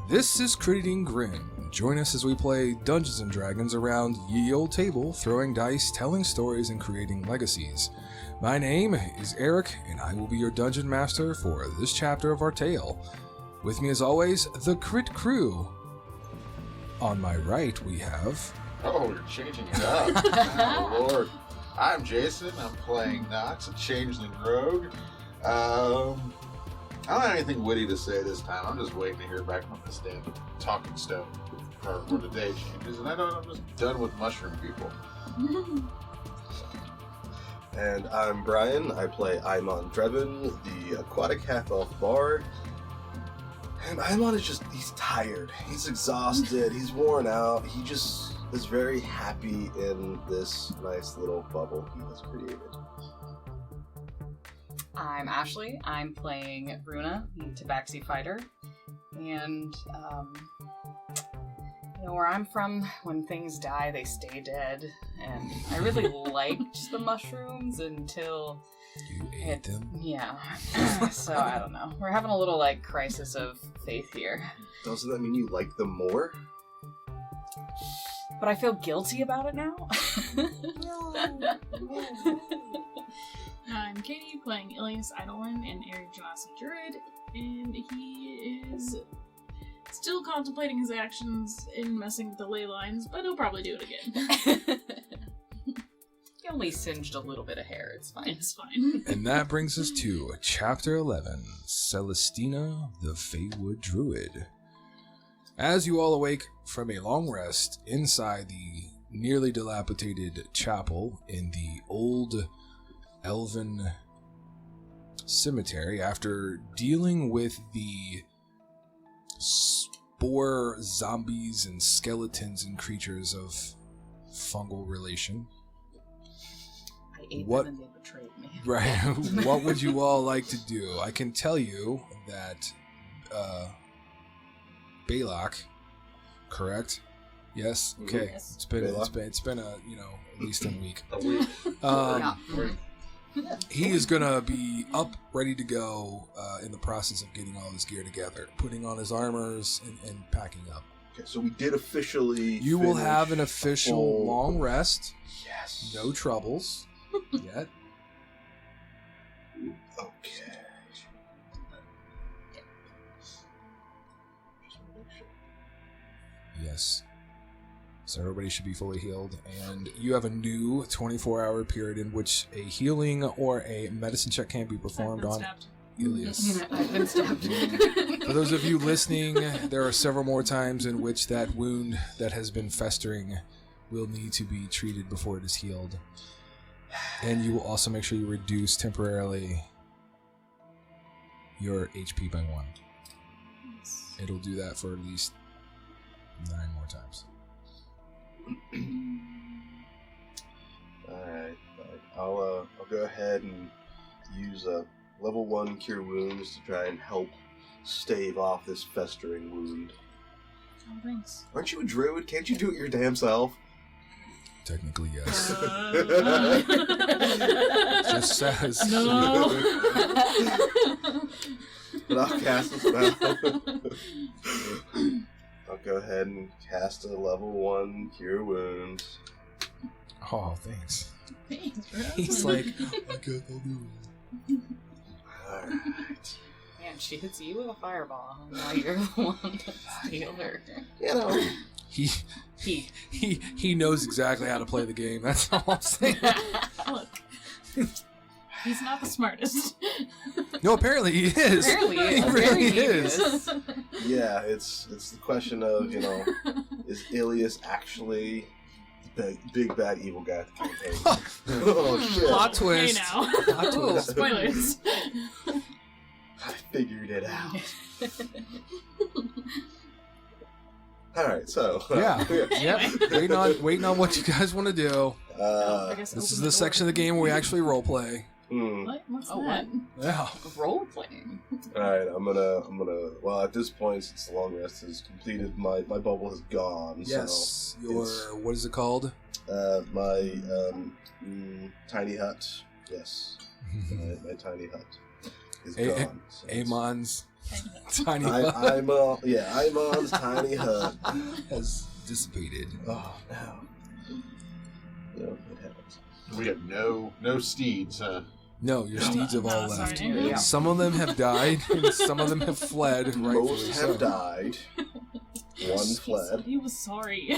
This is Crediting Grin. Join us as we play Dungeons & Dragons around ye old table, throwing dice, telling stories, and creating legacies. My name is Eric, and I will be your Dungeon Master for this chapter of our tale. With me as always, the Crit Crew. On my right we have... Oh, you're changing it up. Oh, Lord. I'm Jason. I'm playing Nox, a changeling rogue. I don't have anything witty to say this time. I'm just waiting to hear back from this damn talking stone for the day changes. And I'm just done with mushroom people. And I'm Bryan. I play Aimon Drebin, the aquatic half-elf bard. And Aimon he's tired. He's exhausted. He's worn out. He just is very happy in this nice little bubble he has created. I'm Ashley. I'm playing Runa, the Tabaxi fighter. And, where I'm from, when things die, they stay dead. And I really liked the mushrooms until... You ate them? Yeah. So, I don't know. We're having a little, crisis of faith here. Doesn't that mean you like them more? But I feel guilty about it now. I'm Katie, playing Ilias Eidolon, an Eric Genasi Druid, and he is still contemplating his actions in messing with the ley lines, but he'll probably do it again. He only singed a little bit of hair, it's fine. It's fine. And that brings us to Chapter 11, Celestina, the Feywood Druid. As you all awake from a long rest inside the nearly dilapidated chapel in the old elven cemetery, after dealing with the spore zombies and skeletons and creatures of fungal relation, I ate them and they betrayed me. right? What would you all like to do? I can tell you that Balak, correct? Yes. Okay. Yes. It's been a at least a week. A week. He is gonna be up, ready to go, in the process of getting all his gear together, putting on his armors and packing up. Okay, so we did officially. You will have an official full... long rest. Yes. No troubles yet. Okay. Yes. So everybody should be fully healed, and you have a new 24-hour period in which a healing or a medicine check can be performed on Ilias. I've been stabbed. For those of you listening, there are several more times in which that wound that has been festering will need to be treated before it is healed. And you will also make sure you reduce temporarily your HP by 1. It'll do that for at least 9 more times. Alright, I'll go ahead and use a level 1 Cure Wounds to try and help stave off this festering wound. Oh, thanks. Aren't you a druid? Can't you do it your damn self? Technically, yes. Just says. No. But I'll cast a spell. I'll go ahead and cast a level 1 Cure Wounds. Oh, thanks. Thanks, bro. He's like, I guess I'll do it. Alright. Man, she hits you with a fireball, and now you're the one to steal her. You know. He knows exactly how to play the game. That's all I'm saying. Look. He's not the smartest. No, apparently he is. Apparently he really is. Yeah, it's the question of, is Ilias actually the big bad evil guy at the campaign? Oh shit. Plot twist. Hey now. Plot twist. Spoilers. I figured it out. Alright, so Yep. Waiting on what you guys want to do. I guess This is open the door. section of the game where we actually role play. What? What's that? What? Yeah. Role playing. Alright, I'm gonna. Well, at this point, since the long rest is completed, my bubble has gone. Yes, So your it's, what is it called? my tiny hut. Yes, my tiny hut is gone. So it's- Amon's tiny I, hut Imon's tiny hut. has dissipated. Oh no. No, it happens. We have no steeds, huh? No, your steeds have all No, left. sorry. Yeah. Some of them have died, and some of them have fled. Rightfully Most have so. died. One He said fled. he was sorry.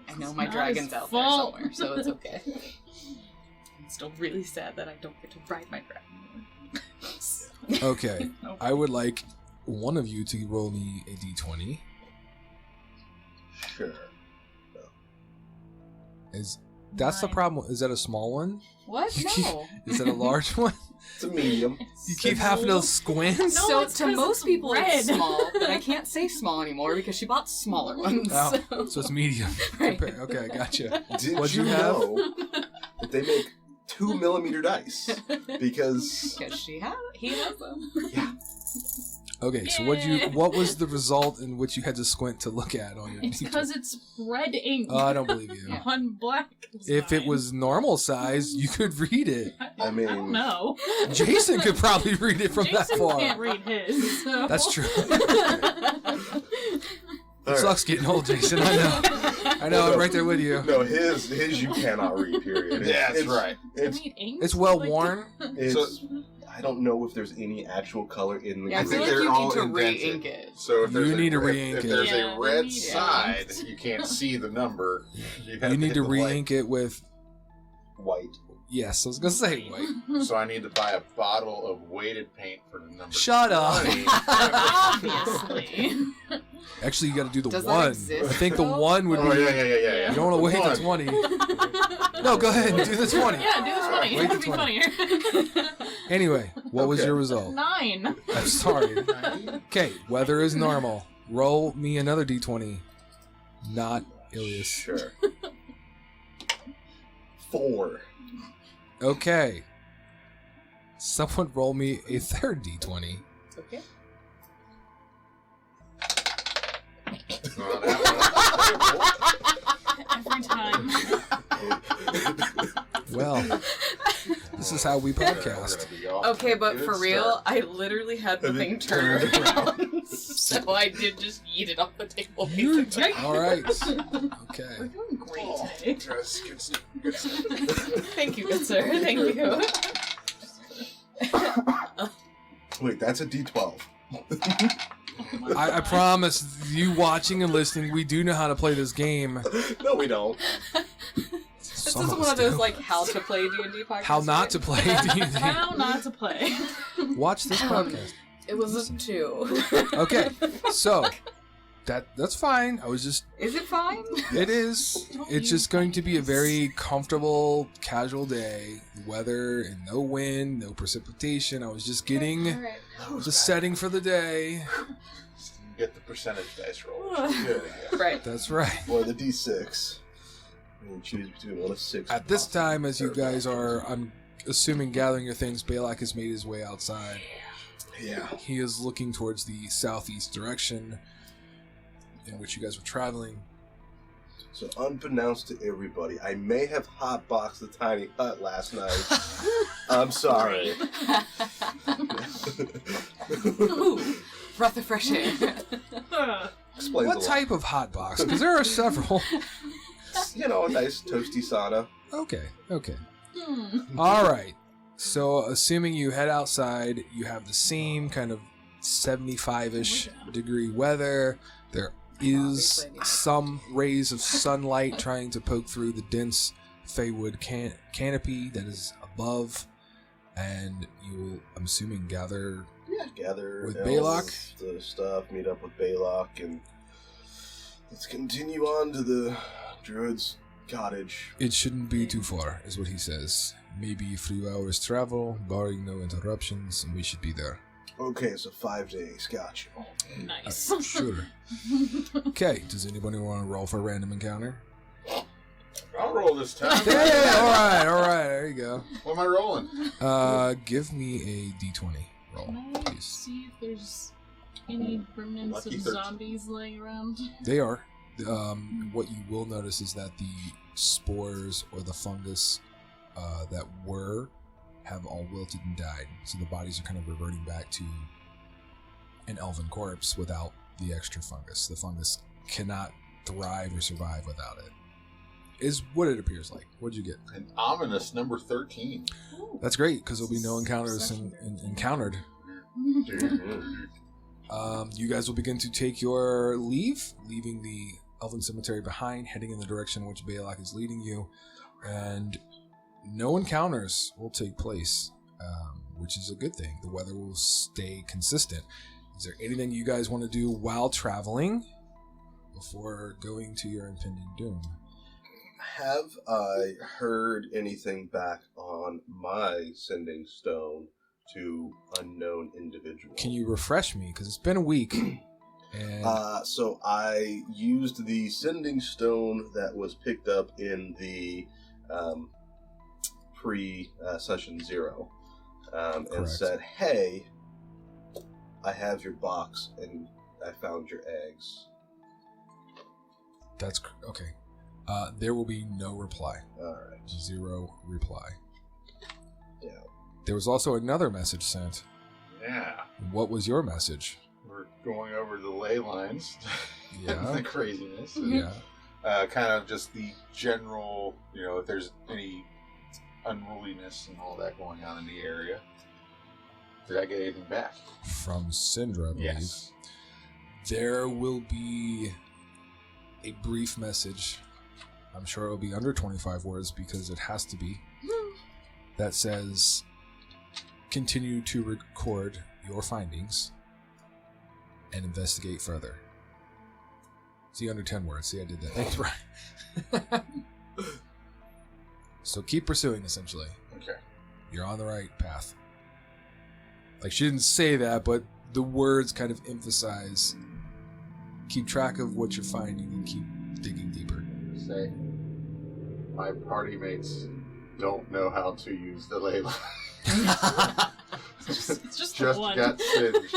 I know my Not dragon's his out fault. there somewhere, so it's okay. I'm still really sad that I don't get to ride my dragon. Okay, I would like one of you to roll me a d20. Sure. That's the 9. problem. Is that a small one? What? No. Is that a large one? It's a medium. You keep having to squint. No, So it's to 'cause most it's people red. it's small, but I can't say small anymore because she bought smaller ones. Oh, so it's medium. Right. Okay, gotcha. Did What'd you you have? know that they make 2mm dice? Because Because he has them. Okay, so Yeah. what was the result in which you had to squint to look at on your It's d20? because it's red ink Oh, I don't believe you. Yeah. on black. If it sign. was normal size, you could read it. I mean- I don't know. Jason could probably read it from that Jason far. can't read his. So. That's true. All It right. sucks getting old, Jason. I know. I know. I'm right there with you. No, his you cannot read. Period. Yeah, that's It's- right. I It's mean, ink? It's well Like- worn. it's. I don't know if there's any actual color in the. Yeah, I I feel think like they're you all need to indented. re-ink it. So if there's You need to if re-ink it. there's Yeah, a we red need it side, inked. you can't see the number. You need to re-ink it with. white. Yes, I was gonna say white. So I need to buy a bottle of weighted paint for the number. Shut up. 20. Obviously. Actually, you got to do the Does that one. exist, I think the though? one would Oh be. yeah. You don't want to wait the 20. No, go ahead and do the 20. Yeah, do this funny. Wait It'll the be 20. funnier. Anyway, what was Okay. your result? 9. I'm sorry. Okay, weather is normal. Roll me another d20. Not Ilias. Sure. 4. Okay. Someone roll me a third d20. Okay. Every time. Well, this is how we podcast. Okay, but for real, I literally had the And thing it turned turned around. So I did just eat it off the table. You basically. All right. We're Okay. doing great today. Thank you, good sir. Thank you. Wait, that's a D12. I promise you watching and listening, we do know how to play this game. No, we don't. This Some is of one us of those do. like how to play D&D podcasts. How not right? to play D&D. How not to play. Watch this podcast. It was a 2. Okay, so that's fine. I was just Is it fine? it is. It's just going to be a very comfortable, casual day. Weather and no wind, no precipitation. I was just getting Alright. the setting for the day. Get the percentage dice roll. Good. Right. That's right. Or the D6. And you choose between one of 6. At this possible time, as you guys variables. are, I'm assuming, gathering your things, Balak has made his way outside. Yeah. He is looking towards the southeast direction in which you guys were traveling. So, unbeknownst to everybody, I may have hotboxed the tiny hut last night. I'm sorry. Ooh, breath of fresh air. Explains What a lot. type of hot box? Because there are several. You know, a nice toasty sauna. Okay. All right. So, assuming you head outside, you have the same kind of 75-ish degree weather. There is some rays of sunlight trying to poke through the dense Feywood canopy that is above, and you will, I'm assuming, gather. Gather With elves, Balak? the stuff, meet up with Balak, and let's continue on to the Druid's cottage. It shouldn't be too far, is what he says. Maybe a few hours travel, barring no interruptions, and we should be there. Okay, so 5 days. Gotcha. Nice. Sure. Okay, does anybody want to roll for a random encounter? I'll roll this time. Yeah, all right. There you go. What am I rolling? Give me a d20 roll, Can I please. see if there's any remnants Lucky of 13. zombies laying around? They are. What you will notice is that the spores or the fungus that have all wilted and died. So the bodies are kind of reverting back to an elven corpse without the extra fungus. The fungus cannot thrive or survive without it. Is what it appears like. What'd you get? An ominous number 13. That's great, because there'll be no encounters encountered. You guys will begin to take your leave, leaving the Elven Cemetery behind, heading in the direction in which Balak is leading you, and no encounters will take place, which is a good thing. The weather will stay consistent. Is there anything you guys want to do while traveling before going to your impending doom? Have I heard anything back on my sending stone to unknown individual? Can you refresh me? Because it's been a week. And So I used the sending stone that was picked up in the pre-session 0 and Correct. said, hey, I have your box and I found your eggs. that's okay. There will be no reply. Alright. 0 reply. Yeah. There was also another message sent. Yeah. What was your message? We're going over the ley lines. Yeah. The craziness. Yeah. Kind of just the general, if there's any unruliness and all that going on in the area. Did I get anything back? From Syndra, I believe. Yes. There will be a brief message. I'm sure it'll be under 25 words because it has to be. That says, continue to record your findings and investigate further. See, under 10 words. See, I did that. Thanks, Bryan. So keep pursuing, essentially. Okay. You're on the right path. Like, she didn't say that, but the words kind of emphasize keep track of what you're finding and keep digging deeper. Say, my party mates don't know how to use the ley line. It's just Just one. got singed.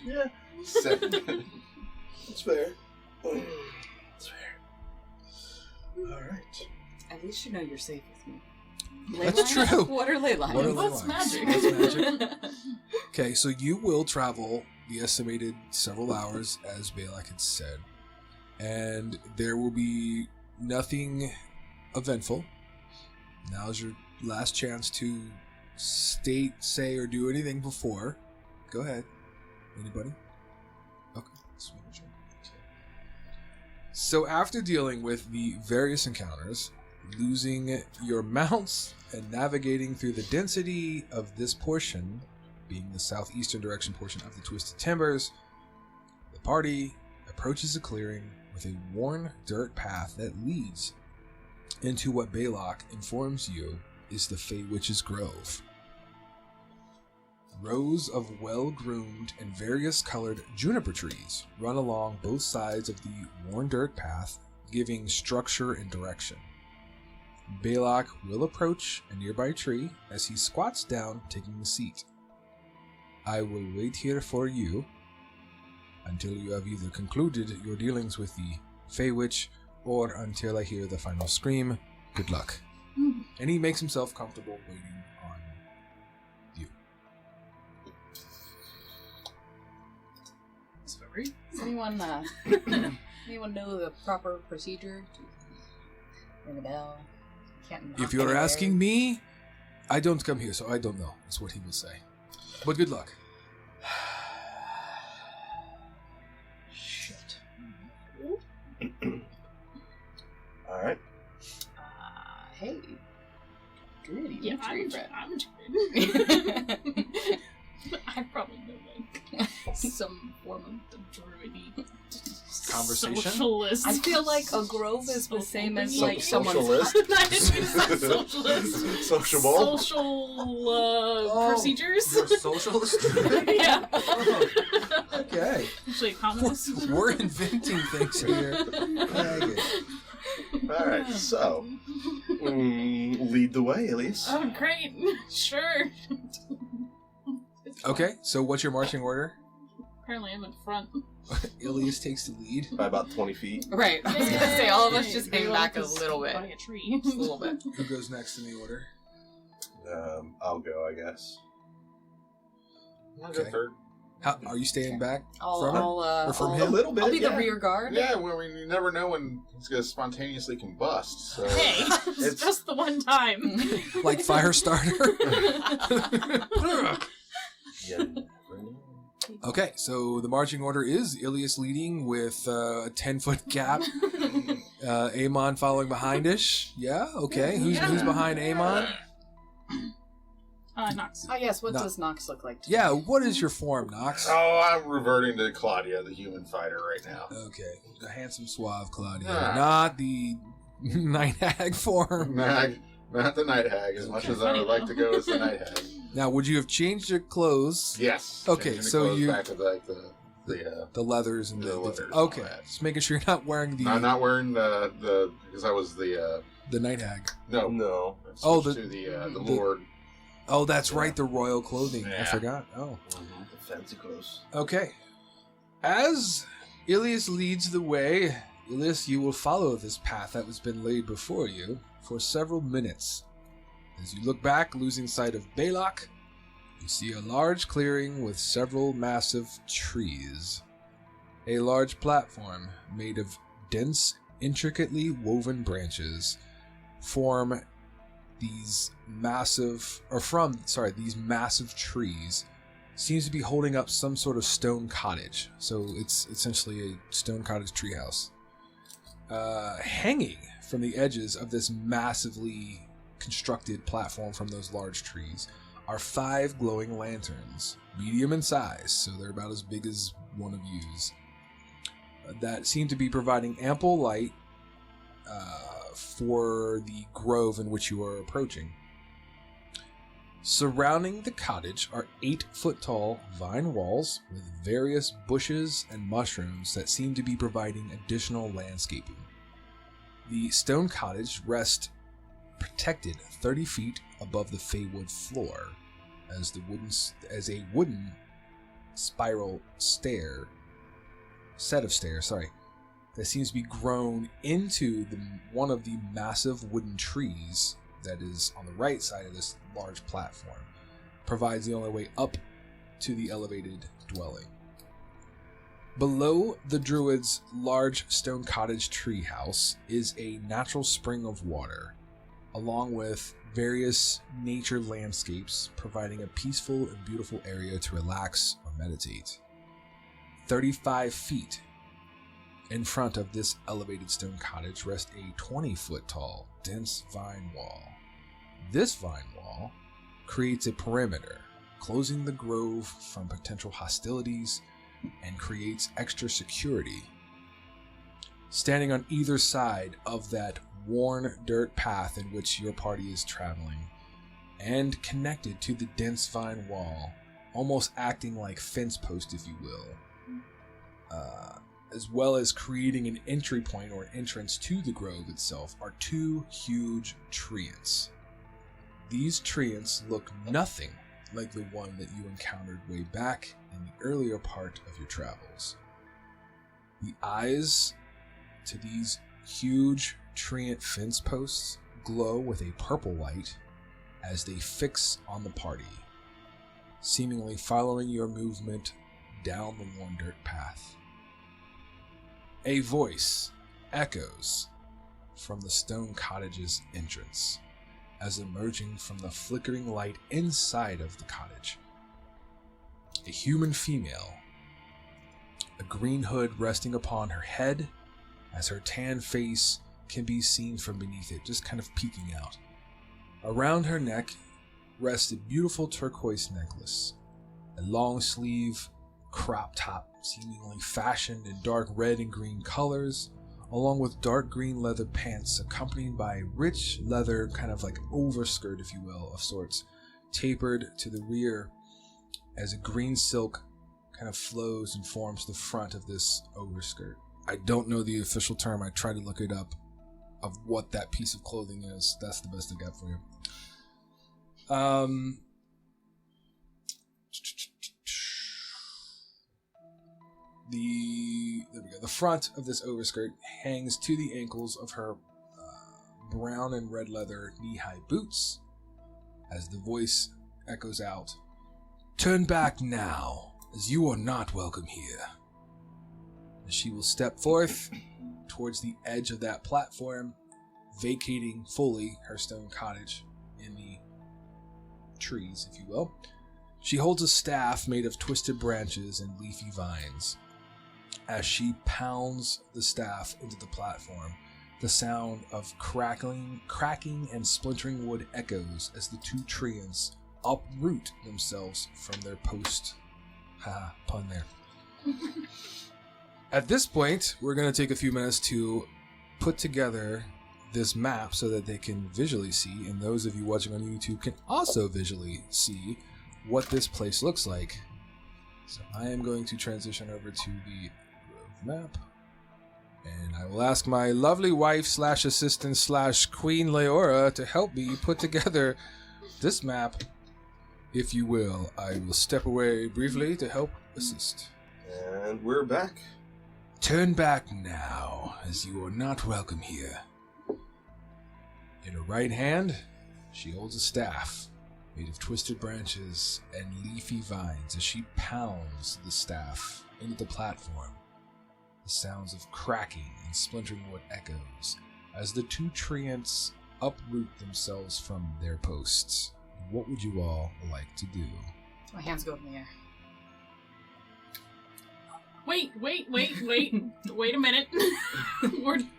Yeah, Second. it's fair. It's fair. Alright. At least you know you're safe with me. That's Ley lines? true. What are ley lines? What are ley What's lines? magic? What's magic? Okay, so you will travel the estimated several hours, as Balak had said, and there will be nothing eventful. Now's your last chance to state, say, or do anything before. Go ahead. Anybody? Okay. Just making sure. So after dealing with the various encounters, losing your mounts, and navigating through the density of this portion, being the southeastern direction portion of the Twisted Timbers, the party approaches a clearing with a worn dirt path that leads into what Balak informs you is the Feywitch's Grove. Rows of well-groomed and various-colored juniper trees run along both sides of the worn dirt path, giving structure and direction. Balak will approach a nearby tree as he squats down, taking a seat. I will wait here for you until you have either concluded your dealings with the Feywitch or until I hear the final scream. Good luck. And he makes himself comfortable waiting on you. Sorry. Does anyone know the proper procedure to ring a bell? Can't knock If you're anywhere. asking me, I don't come here, so I don't know. That's what he will say. But good luck. Shit. Alright. Hey, Druid, you Yeah, a tree I'm friend. I probably know like some form of druidy Conversation? Socialist. I feel like a grove is the same as Social- like someone's socialist? I didn't mean to say socialist. Sociable? Social procedures. You're a socialist? Yeah. Okay. Actually, communist. We're inventing things here. I get it. Alright, so, lead the way, Elise. Oh, great. Sure. Okay, so what's your marching order? Apparently I'm in front. Ilias takes the lead. By about 20 feet. Right. I was gonna say all of us Yay. just Very hang well, back a 'cause little bit. By a tree. Just a little bit. Who goes next in the order? I'll go, I guess. I'll go Okay. third. How, are you staying back I'll, from him? I'll, Or from A him? little bit, I'll be yeah. the rear guard. Yeah, well, you never know when he's going to spontaneously combust. So. Hey, It's- it's just the one time. Like fire starter? You never know. Okay, so the marching order is Ilias leading with a 10-foot gap. Amon following behind-ish. Yeah, okay. Who's behind Amon? Nox. Oh yes, what No. does Nox look like? Yeah, what is your form, Nox? Oh, I'm reverting to Claudia, the human fighter, right now. Okay, the handsome, suave Claudia. Ah. Not the night hag form. Not the night hag, as much as I would like to go as the night hag. Now, would you have changed your clothes? Yes. Okay, Changing the so clothes you- back to like the The leathers and The the leathers and okay, all that. just making sure you're not wearing the I'm not wearing the because I was the night hag. no. No. I Oh, switched the- to the the- Lord. Oh, that's Yeah. right, the royal clothing. I Yeah. forgot. Oh. The fancy clothes. Okay. As Ilias leads the way, Ilias, you will follow this path that has been laid before you for several minutes. As you look back, losing sight of Balak, you see a large clearing with several massive trees. A large platform made of dense, intricately woven branches form these massive trees seems to be holding up some sort of stone cottage. So it's essentially a stone cottage treehouse. Hanging from the edges of this massively constructed platform from those large trees are 5 glowing lanterns, medium in size, so they're about as big as one of you's, that seem to be providing ample light for the grove in which you are approaching. Surrounding the cottage are 8-foot tall vine walls with various bushes and mushrooms that seem to be providing additional landscaping. The stone cottage rests protected 30 feet above the Feywood floor as a wooden spiral set of stairs, that seems to be grown into one of the massive wooden trees that is on the right side of this large platform, provides the only way up to the elevated dwelling. Below the Druid's large stone cottage treehouse is a natural spring of water, along with various nature landscapes, providing a peaceful and beautiful area to relax or meditate. 35 feet in front of this elevated stone cottage rests a 20-foot tall, dense vine wall. This vine wall creates a perimeter, closing the grove from potential hostilities and creates extra security. Standing on either side of that worn dirt path in which your party is traveling, and connected to the dense vine wall, almost acting like fence post, if you will, as well as creating an entry point or an entrance to the grove itself, are 2 huge treants. These treants look nothing like the one that you encountered way back in the earlier part of your travels. The eyes to these huge treant fence posts glow with a purple light as they fix on the party, seemingly following your movement down the worn dirt path. A voice echoes from the stone cottage's entrance as emerging from the flickering light inside of the cottage. A human female, a green hood resting upon her head as her tan face can be seen from beneath it, just kind of peeking out. Around her neck rests a beautiful turquoise necklace, a long sleeve crop top seemingly fashioned in dark red and green colors, along with dark green leather pants accompanied by rich leather kind of like overskirt, if you will, of sorts, tapered to the rear as a green silk kind of flows and forms the front of this overskirt. I don't know the official term. I tried to look it up. of what that piece of clothing is. That's the best I got for you. There we go. The front of this overskirt hangs to the ankles of her brown and red leather knee-high boots as the voice echoes out, "Turn back now, as you are not welcome here." And she will step forth towards the edge of that platform, vacating fully her stone cottage in the trees, if you will. She holds a staff made of twisted branches and leafy vines. As she pounds the staff into the platform, the sound of cracking and splintering wood echoes as the two treants uproot themselves from their post. Haha, pun there. At this point, we're going to take a few minutes to put together this map so that they can visually see, and those of you watching on YouTube can also visually see what this place looks like. So I am going to transition over to the map, and I will ask my lovely wife / assistant / Queen Leora to help me put together this map. If you will, I will step away briefly to help assist. And we're back. Turn back now, as you are not welcome here. In her right hand, she holds a staff made of twisted branches and leafy vines. As she pounds the staff into the platform, the sounds of cracking and splintering wood echoes as the two treants uproot themselves from their posts. What would you all like to do? My hands go up in the air. Wait a minute.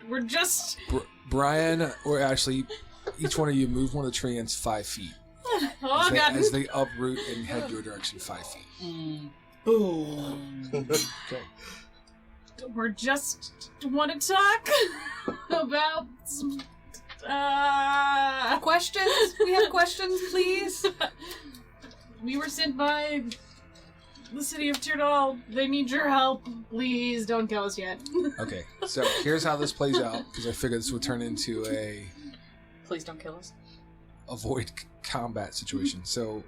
we're just... Bryan or Ashley, each one of you move one of the treants 5 feet. Oh, God. As they uproot and head your direction 5 feet. Boom. Okay. We're just want to talk about some, Questions? We have questions, please? we were sent by the city of Tyrdal. They need your help. Please don't kill us yet. Okay, so here's how this plays out, because I figured this would turn into a Please don't kill us. avoid combat situation. So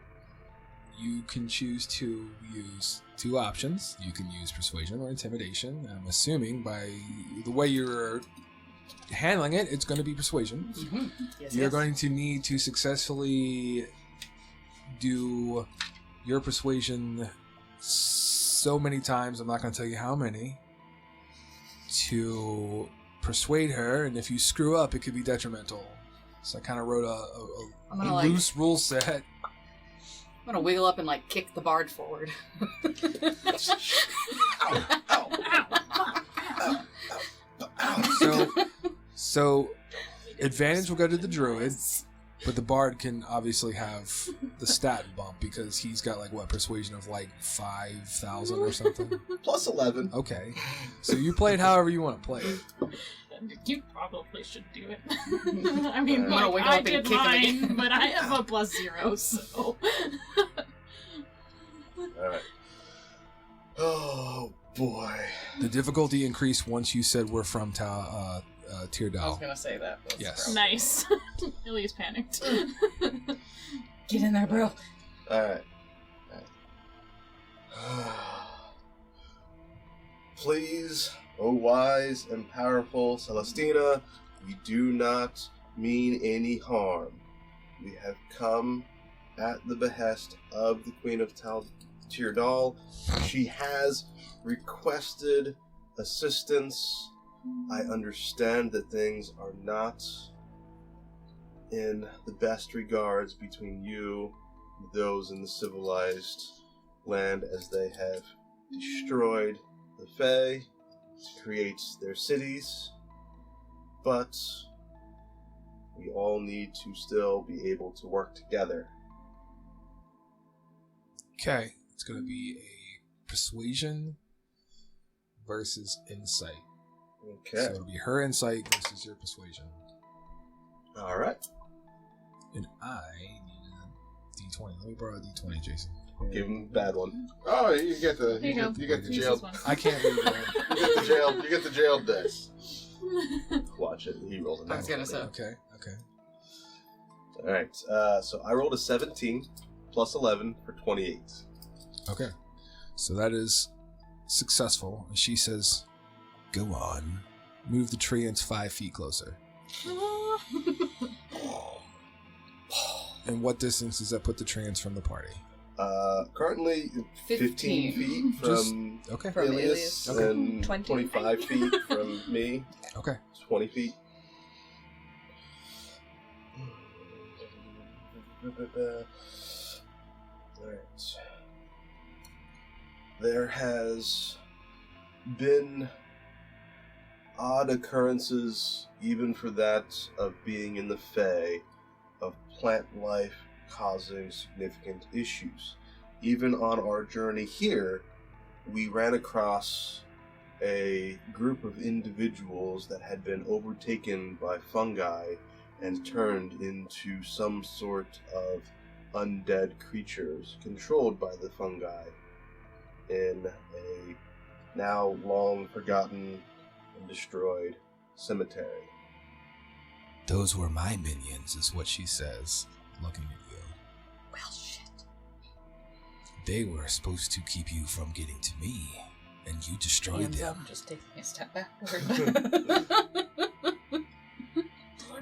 you can choose to use 2 options. You can use persuasion or intimidation. I'm assuming by the way you're handling it, it's going to be persuasion. Mm-hmm. Yes, You're yes. going to need to successfully do your persuasion so many times, I'm not going to tell you how many, to persuade her, and if you screw up, it could be detrimental. So I kind of wrote I'm a gonna, loose rule set. I'm gonna wiggle up and kick the bard forward. So advantage will go to the druid, but the bard can obviously have the stat bump because he's got persuasion of 5,000 or something. Plus 11. Okay, so you play it however you want to play it. You probably should do it. I mean, I'm gonna wiggle I up and did kick him mine, again. but I have a +0, so... Alright. Oh, boy. The difficulty increased once you said we're from I was Tyrdal. gonna say that. Was Yes. gross. Nice. Ilia's panicked. Get in there, bro. Alright. Please, O wise and powerful Celestina, we do not mean any harm. We have come at the behest of the Queen of Tyrdal. She has requested assistance. I understand that things are not in the best regards between you and those in the civilized land, as they have destroyed the Fae to create their cities, but we all need to still be able to work together. Okay, it's going to be a persuasion versus insight. Okay. So it'll be her insight versus your persuasion. Alright. And I need a D20. Let me borrow a D20, Jason. Give him a bad one. Oh, you get the Here you go. you get the Use jail. this one. I can't read that. You get the jail. You get the jail dice. Watch it. He rolls a I was gonna say. Okay. Alright, so I rolled a 17 plus 11 for 28. Okay. So that is successful. And she says, "Go on. Move the treants 5 feet closer." And what distance does that put the treants from the party? Currently 15 feet from Okay. From Ilias, Ilias. and 25 feet from me. Okay. 20 feet. Alright. There has been odd occurrences, even for that of being in the Fey, of plant life causing significant issues. Even on our journey here, we ran across a group of individuals that had been overtaken by fungi and turned into some sort of undead creatures controlled by the fungi in a now long forgotten and destroyed cemetery. Those were my minions, is what she says, looking at you. Well, shit. They were supposed to keep you from getting to me, and you destroyed Hands them. up, just taking a step backward.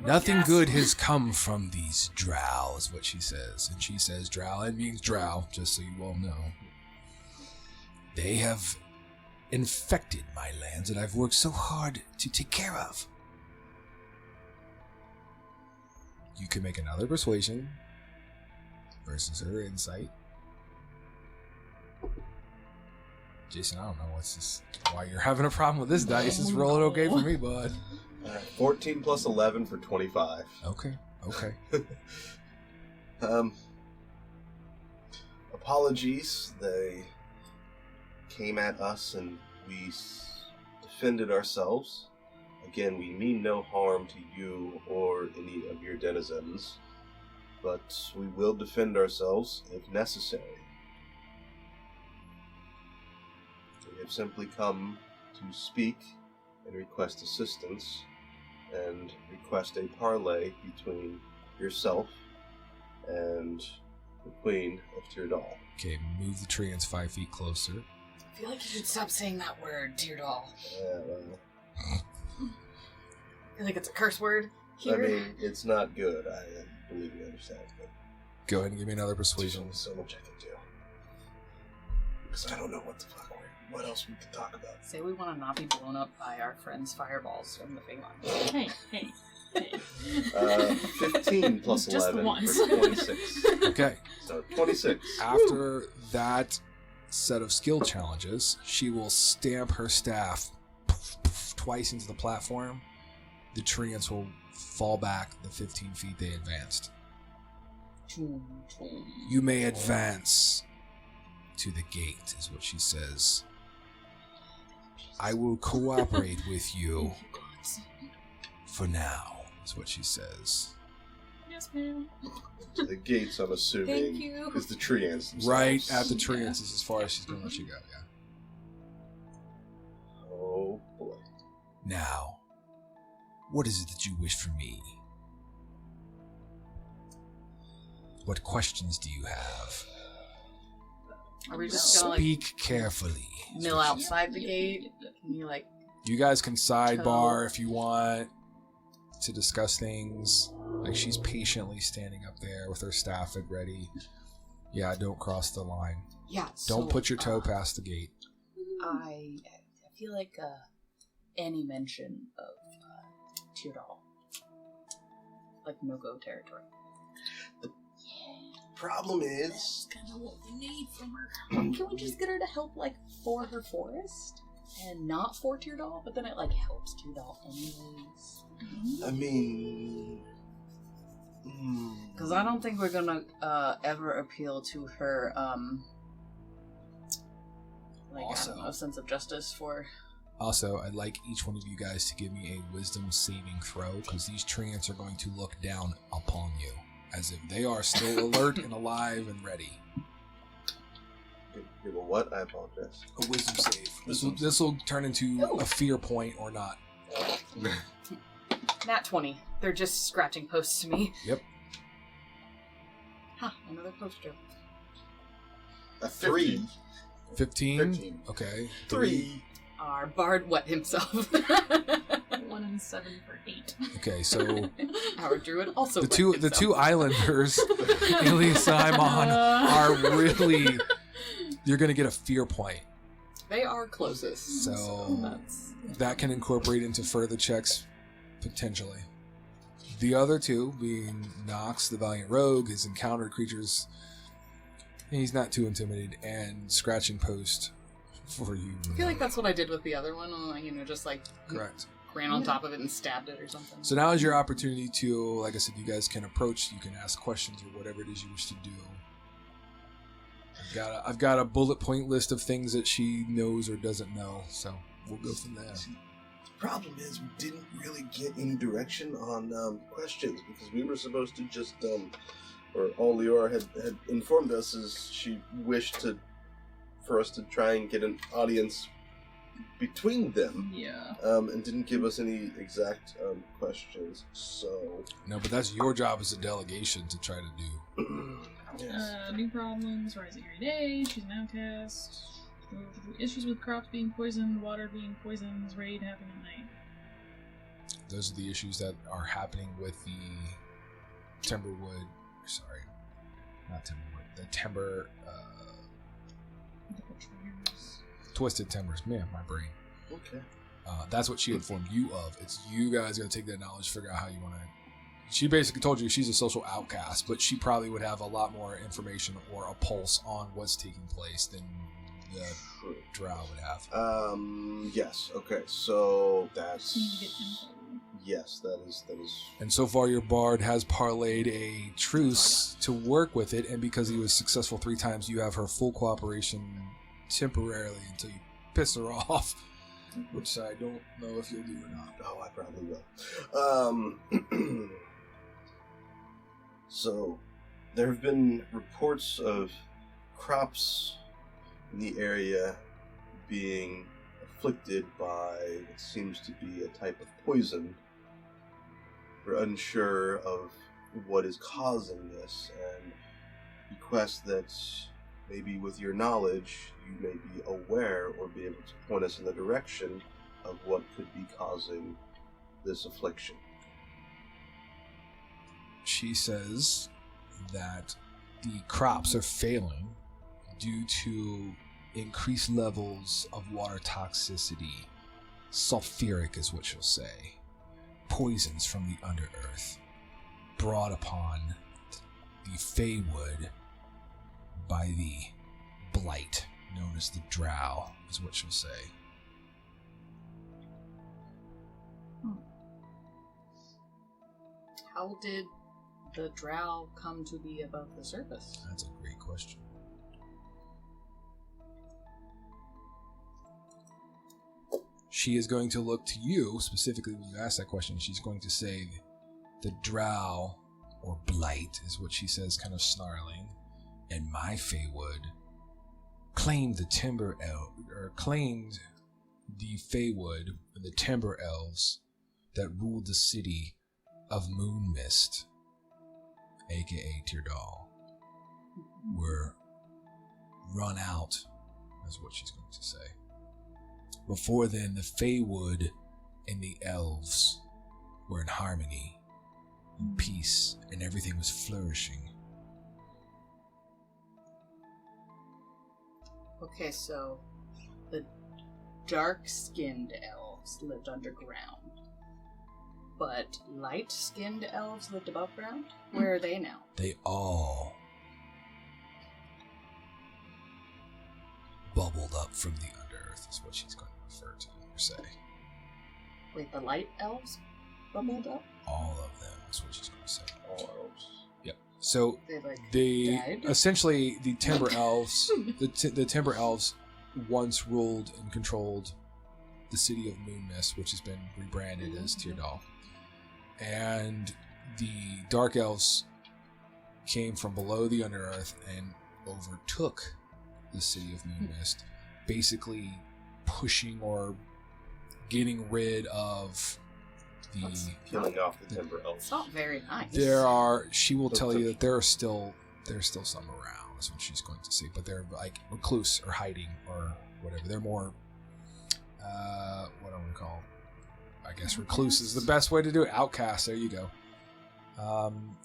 Nothing good has come from these drow, is what she says. And she says drow, it means drow, just so you all know. They have infected my lands that I've worked so hard to take care of. You can make another persuasion versus her insight. Jason, I don't know why you're having a problem with this dice. It's rolling okay for me, bud. 14 plus 11 for 25. Okay. Apologies. They came at us and we defended ourselves. Again, we mean no harm to you or any of your denizens, but we will defend ourselves if necessary. We have simply come to speak and request assistance, and request a parley between yourself and the Queen of Tyrdal. Okay, move the treants 5 feet closer. I feel like you should stop saying that word, dear doll. Well, I feel like it's a curse word I here. mean, it's not good. I believe you understand, but Go ahead and give me another there's persuasion. only so much I can do. Because I don't know what else we could talk about. Say we want to not be blown up by our friends' fireballs from the Feywood. Hey. 15 plus Just the 11 once. for 26. Okay, So 26. after that set of skill challenges, she will stamp her staff twice into the platform. The treants will fall back the 15 feet they advanced. You may advance to the gate, is what she says. I will cooperate with you for now, is what she says. Yes, ma'am. The gates, I'm assuming, Thank you. is the treants themselves. Right at the treants is as far as she's going to let you go, yeah. Oh, boy. Now, what is it that you wish from me? What questions do you have? Are we just gonna Speak carefully. is mill what she- outside the gate? Can you You guys can sidebar if you want to discuss things. Like, she's patiently standing up there with her staff at ready. Yeah, don't cross the line. Yeah. Don't put your toe past the gate. I feel like any mention of Tyrdal, like no-go territory. Problem is, That's kind of what we need from her. Can we just get her to help for her forest and not for Tyrdal? But then it helps Tyrdal anyways. I mean... Because I don't think we're gonna ever appeal to her Also- I don't know, sense of justice for. Also, I'd like each one of you guys to give me a wisdom saving throw, because these treants are going to look down upon you, as if they are still alert and alive and ready. Give a what? I apologize. A wisdom save. This will turn into a fear point or not. Nat 20. They're just scratching posts to me. Yep. Ha, another poster. A 3. 15? 15. Okay. 3. Our bard wet himself. 1 and 7 for 8. Okay, so Our druid also the wet two himself. islanders, Elisa and Simon, are really... You're going to get a fear point. They are closest. So That's that can incorporate into further checks, potentially. The other two, being Nox, the Valiant Rogue, has encountered creatures. He's not too intimidated, and Scratching Post for you. I feel like that's what I did with the other one. Just like Correct. ran on top of it and stabbed it or something. So now is your opportunity to, like I said, you guys can approach, you can ask questions or whatever it is you wish to do. I've got a bullet point list of things that she knows or doesn't know, so we'll go from there. The problem is we didn't really get any direction on questions because we were supposed to just, or all Lior had informed us is she wished for us to try and get an audience between them. yeah. And didn't give us any exact questions. So No, but that's your job as a delegation to try to do. yes. New problems, rising every day, she's an outcast. Issues with crops being poisoned, water being poisoned, raid happening at night. Those are the issues that are happening with the Timberwood. Sorry, not Timberwood. The Timber, The betrayers. Twisted Timbers. Man, my brain. Okay. That's what she informed you of. It's you guys got to take that knowledge, figure out how you want to. She basically told you she's a social outcast, but she probably would have a lot more information or a pulse on what's taking place than the True. drow would have. Yes. Okay. So Just need to get that's info. yes. That is. And so far, your bard has parlayed a truce to work with it, and because he was successful 3 times, you have her full cooperation temporarily until you piss her off, which I don't know if you'll do or not. Oh, I probably will. So, there have been reports of crops in the area being afflicted by what seems to be a type of poison. We're unsure of what is causing this, and request that maybe with your knowledge you may be aware or be able to point us in the direction of what could be causing this affliction. She says that the crops are failing due to increased levels of water toxicity. Sulfuric is what she'll say. Poisons from the underearth brought upon the Feywood by the blight known as the drow is what she'll say. How did the drow come to be above the surface? That's a great question. She is going to look to you, specifically when you ask that question. She's going to say the drow, or blight, is what she says, kind of snarling. And my Feywood claimed the claimed the Feywood, the Timber Elves that ruled the city of Moon Mist, aka Tyrdal, were run out, is what she's going to say. Before then, the Feywood and the elves were in harmony and peace, and everything was flourishing. Okay, so the dark-skinned elves lived underground, but light-skinned elves lived above ground? Where are they now? They all bubbled up from the underearth, is what she's going to refer to or say. Wait, the light elves bubbled up? All of them is what she's going to say. All elves. Yep. So They died? essentially the Timber Elves, the Timber Elves once ruled and controlled the city of Moon Mist, which has been rebranded as Tyrdal. And the Dark Elves came from below the Underearth and overtook the city of Moon Mist, basically pushing or getting rid of the. Killing off the timber elves. It's not very nice. She will tell you that there's still some around. That's what she's going to say, but they're like recluse or hiding or whatever. They're more, what I'm gonna call. I guess recluse is the best way to do it. Outcast. There you go.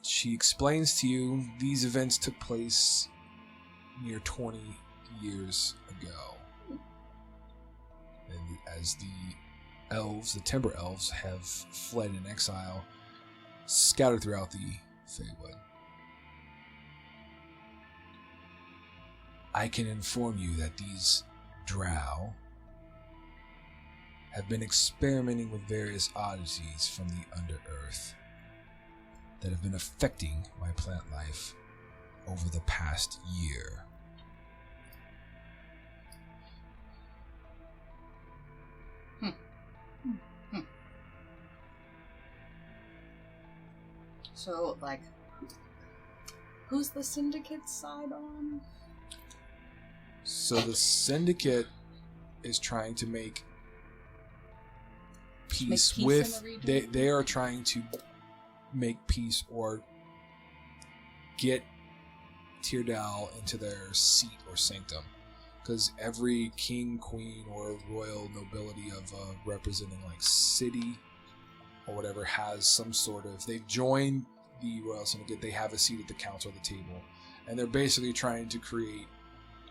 She explains to you these events took place near 20 years ago. And as the timber elves have fled in exile, scattered throughout the Feywood. I can inform you that these drow have been experimenting with various oddities from the Underearth that have been affecting my plant life over the past year. So, like, who's the Syndicate's side on? So the Syndicate is trying to make peace in with... the region? They are trying to make peace or get Teardal into their seat or sanctum. Because every king, queen, or royal nobility of representing like city or whatever has some sort of... They've joined the Royal Syndicate. They have a seat at the council at the table. And they're basically trying to create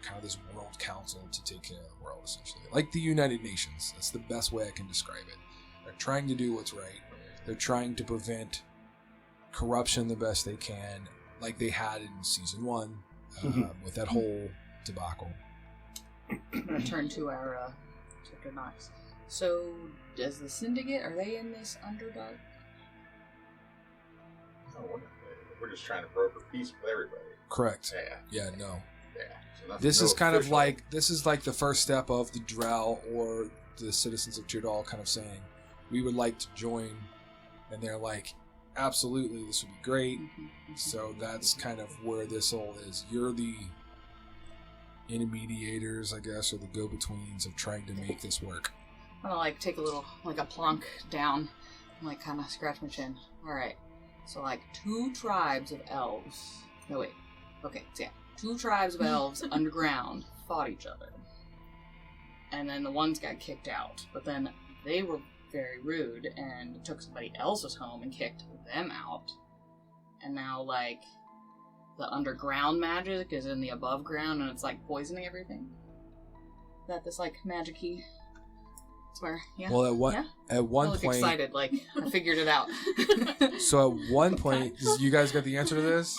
kind of this world council to take care of the world, essentially. Like the United Nations. That's the best way I can describe it. They're trying to do what's right. They're trying to prevent corruption the best they can, like they had in season 1 with that whole debacle. I'm gonna turn to our Dr. Knox. So, does the Syndicate, are they in this Underdark? No, we're just trying to broker peace with everybody. Correct. Yeah. Yeah, no. So This no is kind of official- like, this is like the first step of the Drow or the citizens of Teardal kind of saying, we would like to join, and they're like, absolutely, this would be great. So that's kind of where this all is. You're the intermediators, I guess, or the go-betweens of trying to make this work. I'm gonna like take a little, like a plunk down and like kind of scratch my chin. Alright, so like 2 tribes of elves. No, wait. Okay, so yeah. 2 tribes of elves underground fought each other. And then the ones got kicked out. But then they were very rude and took somebody else's home and kicked them out. And now, like, the underground magic is in the above ground and it's like poisoning everything. Is that this like magic-y? Swear, yeah. Well, at I one look point, excited, like I figured it out. so at one point, you guys got the answer to this?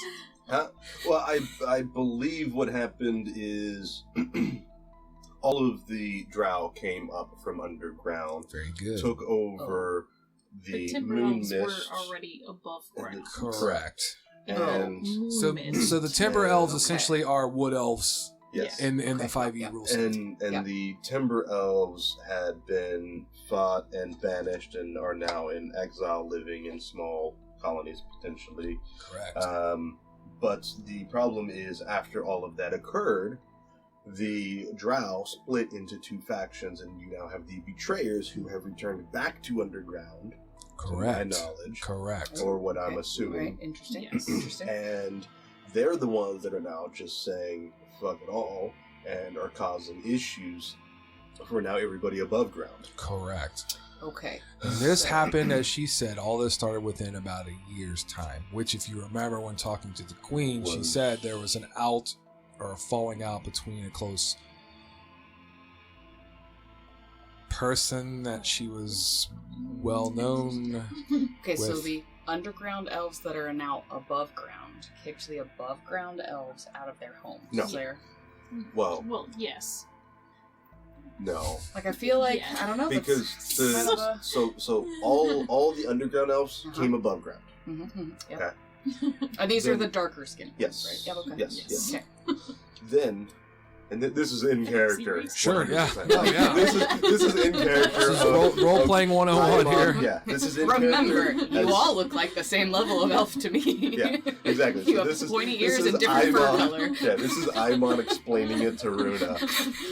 Well, I believe what happened is all of the drow came up from underground, Very good. took over The the timber moon elves mist. were already above ground. Correct. And So the timber elves Okay. essentially are wood elves yes, in the Okay, 5e yeah. rule set. and Yeah. the timber elves had been fought and banished and are now in exile, living in small colonies potentially. Correct. But the problem is, after all of that occurred, the drow split into 2 factions, and you now have the betrayers who have returned back to underground. Correct. To my knowledge. Correct. Or what I'm Okay, assuming. Right, interesting. Yes. Interesting. And they're the ones that are now just saying, fuck it all, and are causing issues for now everybody above ground. Correct. Okay. And this So- happened, as she said, all this started within about a year's time, which if you remember when talking to the queen, she Was- said there was an out or a falling out between a close person that she was well known. Okay, so with- the underground elves that are now above ground kicked the above ground elves out of their homes. No. They're, Well, Well, yes. no. like I feel like Yeah. I don't know Because it's kind of a- so all the underground elves Uh-huh. came above ground. Yep. Okay. And these are Then- the darker skin. Yes. Right. Yep. Okay. Yes. Yes. Okay. Then And this is in character. Sure, yeah. 100%. Oh, yeah. This is in character. This is role-playing 101 here. Yeah, this is in Remember, character. you all look like the same level of elf to me. Yeah, exactly. You So have this is pointy this ears is and different fur Aimon- color. Yeah, this is Aimon explaining it to Runa.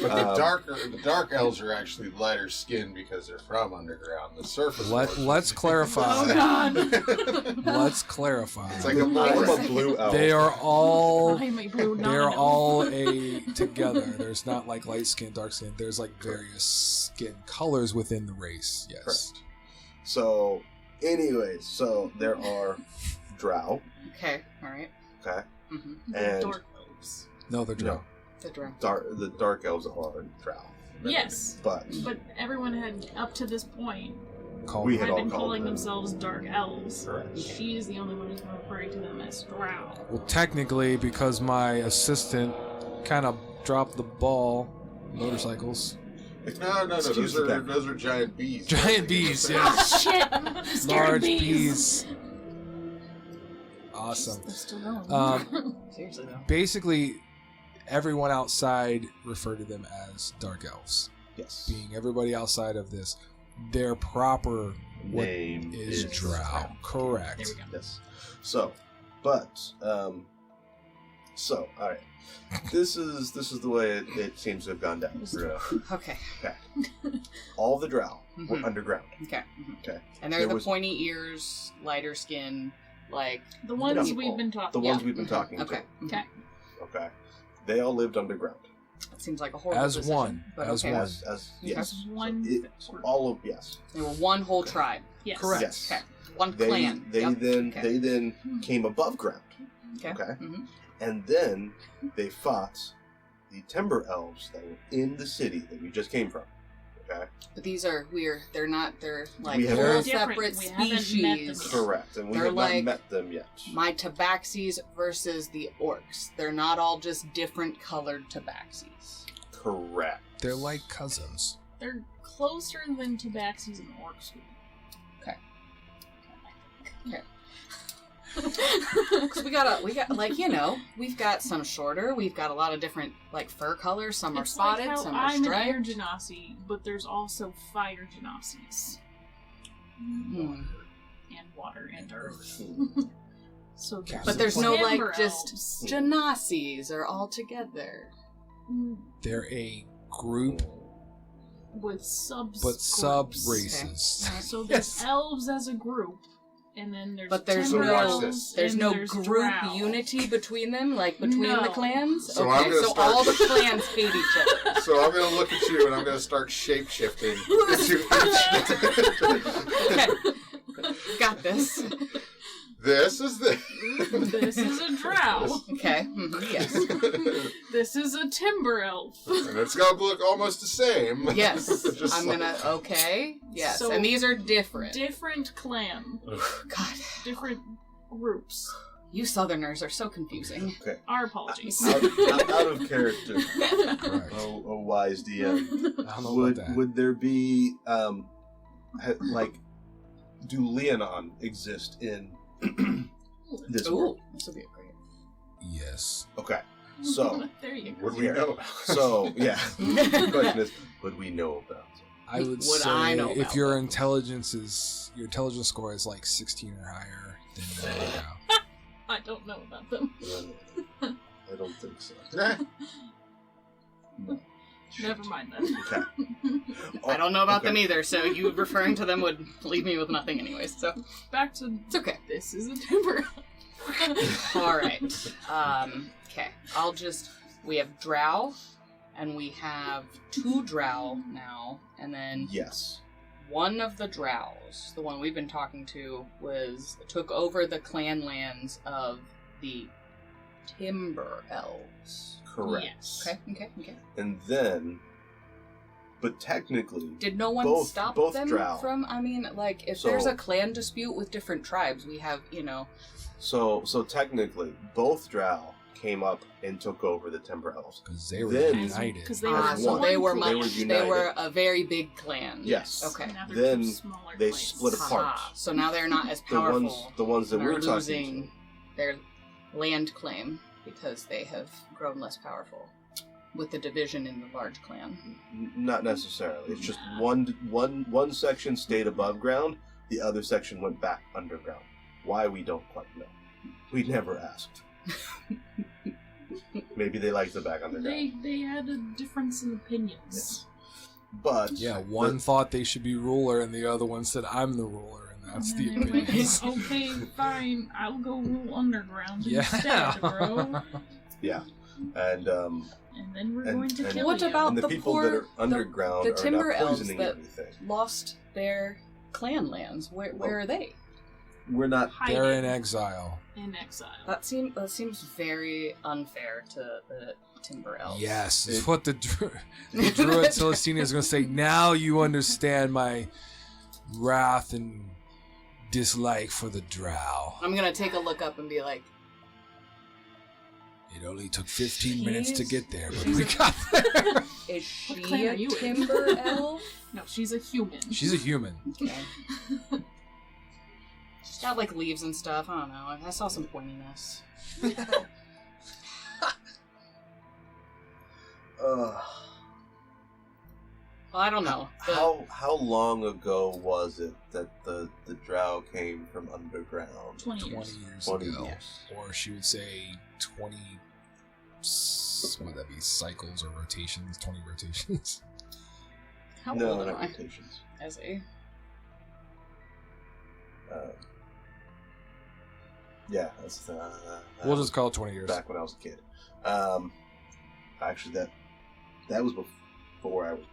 But the dark elves are actually lighter skinned because they're from underground. The surface. Let's clarify. Oh god. Let's clarify. It's like a I'm blue. a blue elf. They are all I'm a blue they're non-elf. all together. There's not like light skin, dark skin. There's like various skin colors within the race. Yes. Correct. So, anyways, so there are drow. Okay, alright. Okay. Mm-hmm. The And dark elves. No, they're drow. The drow. the dark elves are drow. Yes. But But everyone had, up to this point, Called We had had all been called calling them. themselves dark elves. correct. She is the only one who's been referring to them as drow. Well, technically, because my assistant kind of dropped the ball. Motorcycles. No. Excuse the back. Those are giant bees. Giant bees, yeah. Ah, shit! I'm scared of Large bees. bees. Awesome. They're still going. Seriously though. Basically, everyone outside referred to them as dark elves. Yes. Being everybody outside of this, their proper Name is drow. Correct. There we go. Yes. So, but so all right. This is the way it seems to have gone down. Runa. Okay. Okay. All the drow were Mhm. underground. Okay. Mhm. Okay. And they're There the was- pointy ears, lighter skin, like The ones people. we've been The talking ones Yeah. we've been talking okay. to. Mhm. Okay. Okay. They all lived underground. That seems like a horrible As decision, one. but As okay. one. As Okay. yes. As one It- group. all of yes. They were one whole tribe. Yes. Correct. Yes. Okay. One They clan. they Yep. then Okay. they then came above ground. Okay. Okay. Mhm. And then they fought the timber elves that were in the city that we just came from. Okay. But these are weird. They're not. They're like We have- whole They're different. separate We haven't met them species. yet. Correct. And we They're have like not met them yet. My tabaxis versus the orcs. They're not all just different colored tabaxis. Correct. They're like cousins. They're closer than tabaxis and orcs would. Okay. Okay. Because we got like we've got some shorter. We've got a lot of different like fur colors. Some are It's spotted. like how Some are I'm an air striped. genasi, but there's also fire genasis. Hmm. And water and earth. Hmm. So there's But there's no timber like just elves. genasis are all together. Mm, They're a group, with sub but sub-races. So there's elves as a group, and then there's But there's timber no- elves, There's and no there's group drow. unity between them, like between No. the clans. So I'm okay, gonna so start- all the clans hate each other. So I'm going to look at you and I'm going to start shape shifting. Okay. Got this. This is the. This is a drow. Okay. Mhm, yes. This is a timber elf. And it's going to look almost the same. Yes. Just I'm like- gonna. Okay. Yes. So- and these are different. Different clan. God, Different groups. you Southerners are so confusing. Okay. Our apologies. Out of character. Correct. Oh, wise DM. I don't know Would about that. would there be like do Leonon exist in this Ooh, world? this would be great. Yes. Okay. So there you go. What do we know? so yeah. The question is, would we know about it? I would Would say I know if about your them? intelligence score is like 16 or higher, then you know. I don't know about them. I don't think so. Never mind then. Okay. I don't know about Okay. them either, so you referring to them would leave me with nothing anyways. So Back to it's okay. this is a timber. All right. Okay. We have drow, and we have 2 drow now, and then Yes. one of the drows, the one we've been talking to, took over the clan lands of the timber elves. Correct. Yes. Okay. And then, but technically, Did no one Both- stop both them drow. from? I mean, like, if So- there's a clan dispute with different tribes, we have, so technically, both drow came up and took over the timber elves. Because they were Then- united. Because they were so one. they were one They were much. They united. were a very big clan. Yes. Okay. Now they're Then two smaller they clans. split apart. Haha. So now they're not as The powerful. ones that and we are were talking losing their land claim because they have grown less powerful. with the division in the large clan. Not necessarily. It's just one section stayed above ground, the other section went back underground. Why, we don't quite know. We never asked. Maybe they liked the back underground. They had a difference in opinions. But Yeah, one thought they should be ruler, and the other one said, I'm the ruler, and that's the opinions. Okay, fine. I'll go rule underground Yeah. instead, bro. yeah, and then we're going to kill What you. about and the the people poor- that are underground the are timber not elves poisoning that- everything. Lost their clan lands. Where are they? We're not. Hiding They're in exile. in exile. That seems very unfair to the timber elves. Yes, it's what the Druid Celestina is going to say. Now you understand my wrath and dislike for the drow. I'm gonna take a look up and be like, It only took 15 minutes to She's- get there, but she's we a- got there. is What she clan are a you in? timber elf? No, she's a human. She's a human. Okay. She's got like leaves and stuff. I don't know. I saw some pointiness. Well, I don't know. How long ago was it that the drow came from underground? 20 20 years. years 20 ago. years. Or she would say 20. What would that be? Cycles or rotations? 20 rotations. How No, old am not I? rotations. I see. Yeah, that's We'll just call it 20 years. back when I was a kid. Actually, that was before I was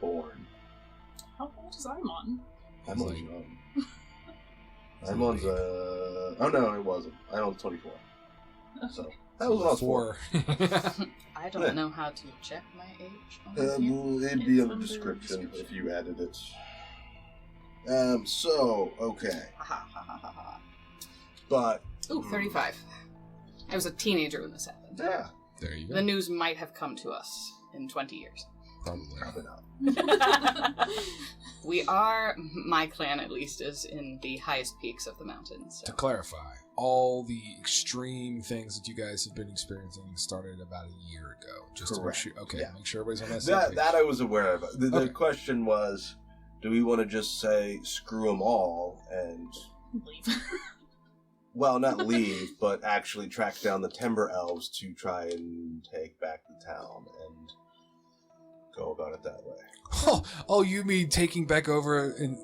born. How old is Imon? I'm Like- young. I'm on oh no, it wasn't. I'm on 24. So that was when I was 4. I don't know how to check my age. on here. It'd be It's on the under description if description. you added it. So okay, Ha, ha, ha, ha, ha. but Ooh, 35. I was a teenager when this happened. yeah, There you The go. news might have come to us in 20 years. Probably. probably not. My clan at least, is in the highest peaks of the mountains. To So. clarify, all the extreme things that you guys have been experiencing started about a year ago. Just Correct. to make sure. Okay, Yeah. make sure everybody's on that same That page. that I was aware of. The Okay. question was, do we want to just say screw them all and, Leave. well, not leave, but actually track down the timber elves to try and take back the town and go about it that way? Oh, you mean taking back over in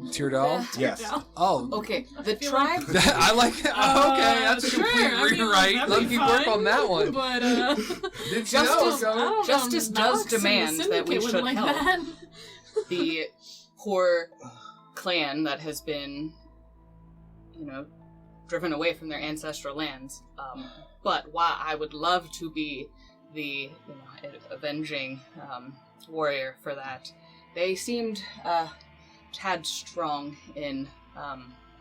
Teardal? Yes. Oh, Okay, the feel tribe. like- I like it. Okay, that's a Sure, complete I mean, rewrite. that'd Let be me work fine, on that one. But, Didn't Justice- know, I so- don't Justice know, does Knox and the demand that we Syndicate should wouldn't like help. that. The poor clan that has been, driven away from their ancestral lands. But while I would love to be the avenging warrior for that, they seemed a tad strong in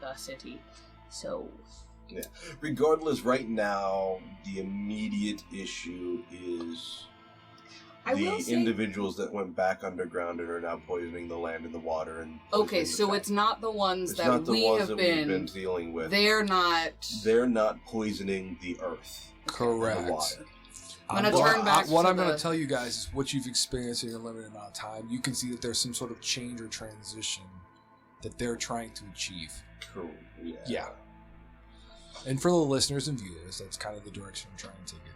the city. So Regardless, right now, the immediate issue is I will the say, individuals that went back underground and are now poisoning the land and the water. And okay, poisoning the so town. it's not the ones It's that not the we ones have that been. we've been dealing with. They're not. They're not poisoning the earth and the Correct. water. I'm gonna Well, turn back what to I'm going the- to tell you guys is what you've experienced in a limited amount of time. You can see that there's some sort of change or transition that they're trying to achieve. Cool. Yeah. And for the listeners and viewers, that's kind of the direction I'm trying to take it.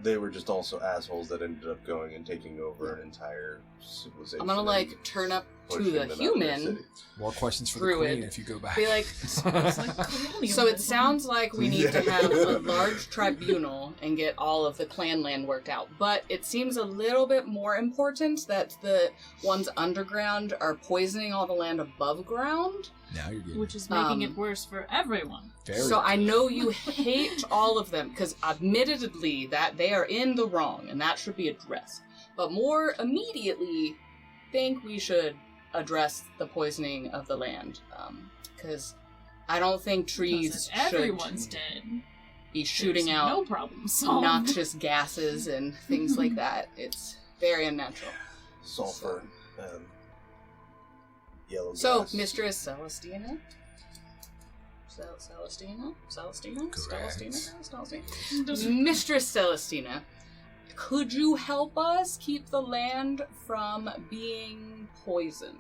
They were just also assholes that ended up going and taking over an entire civilization. I'm gonna and turn up to pushing the them out of their human. city. More questions for the Druid. queen if you go back. Be like, It's like colonialism. so it sounds like we need to have a Yeah. large tribunal and get all of the clan land worked out. But it seems a little bit more important that the ones underground are poisoning all the land above ground. Now you're getting Which is making Um, it worse for everyone. very So I know you hate all of them, because admittedly that they are in the wrong and that should be addressed. But more immediately, think we should address the poisoning of the land. Because I don't think trees Because if should everyone's dead. be shooting there's out no problem solved. noxious gases and things like that. It's very unnatural. Sulfur. Yellow So, gas. Mistress Celestina? Celestina? Correct. Mistress Celestina, Could you help us keep the land from being poisoned?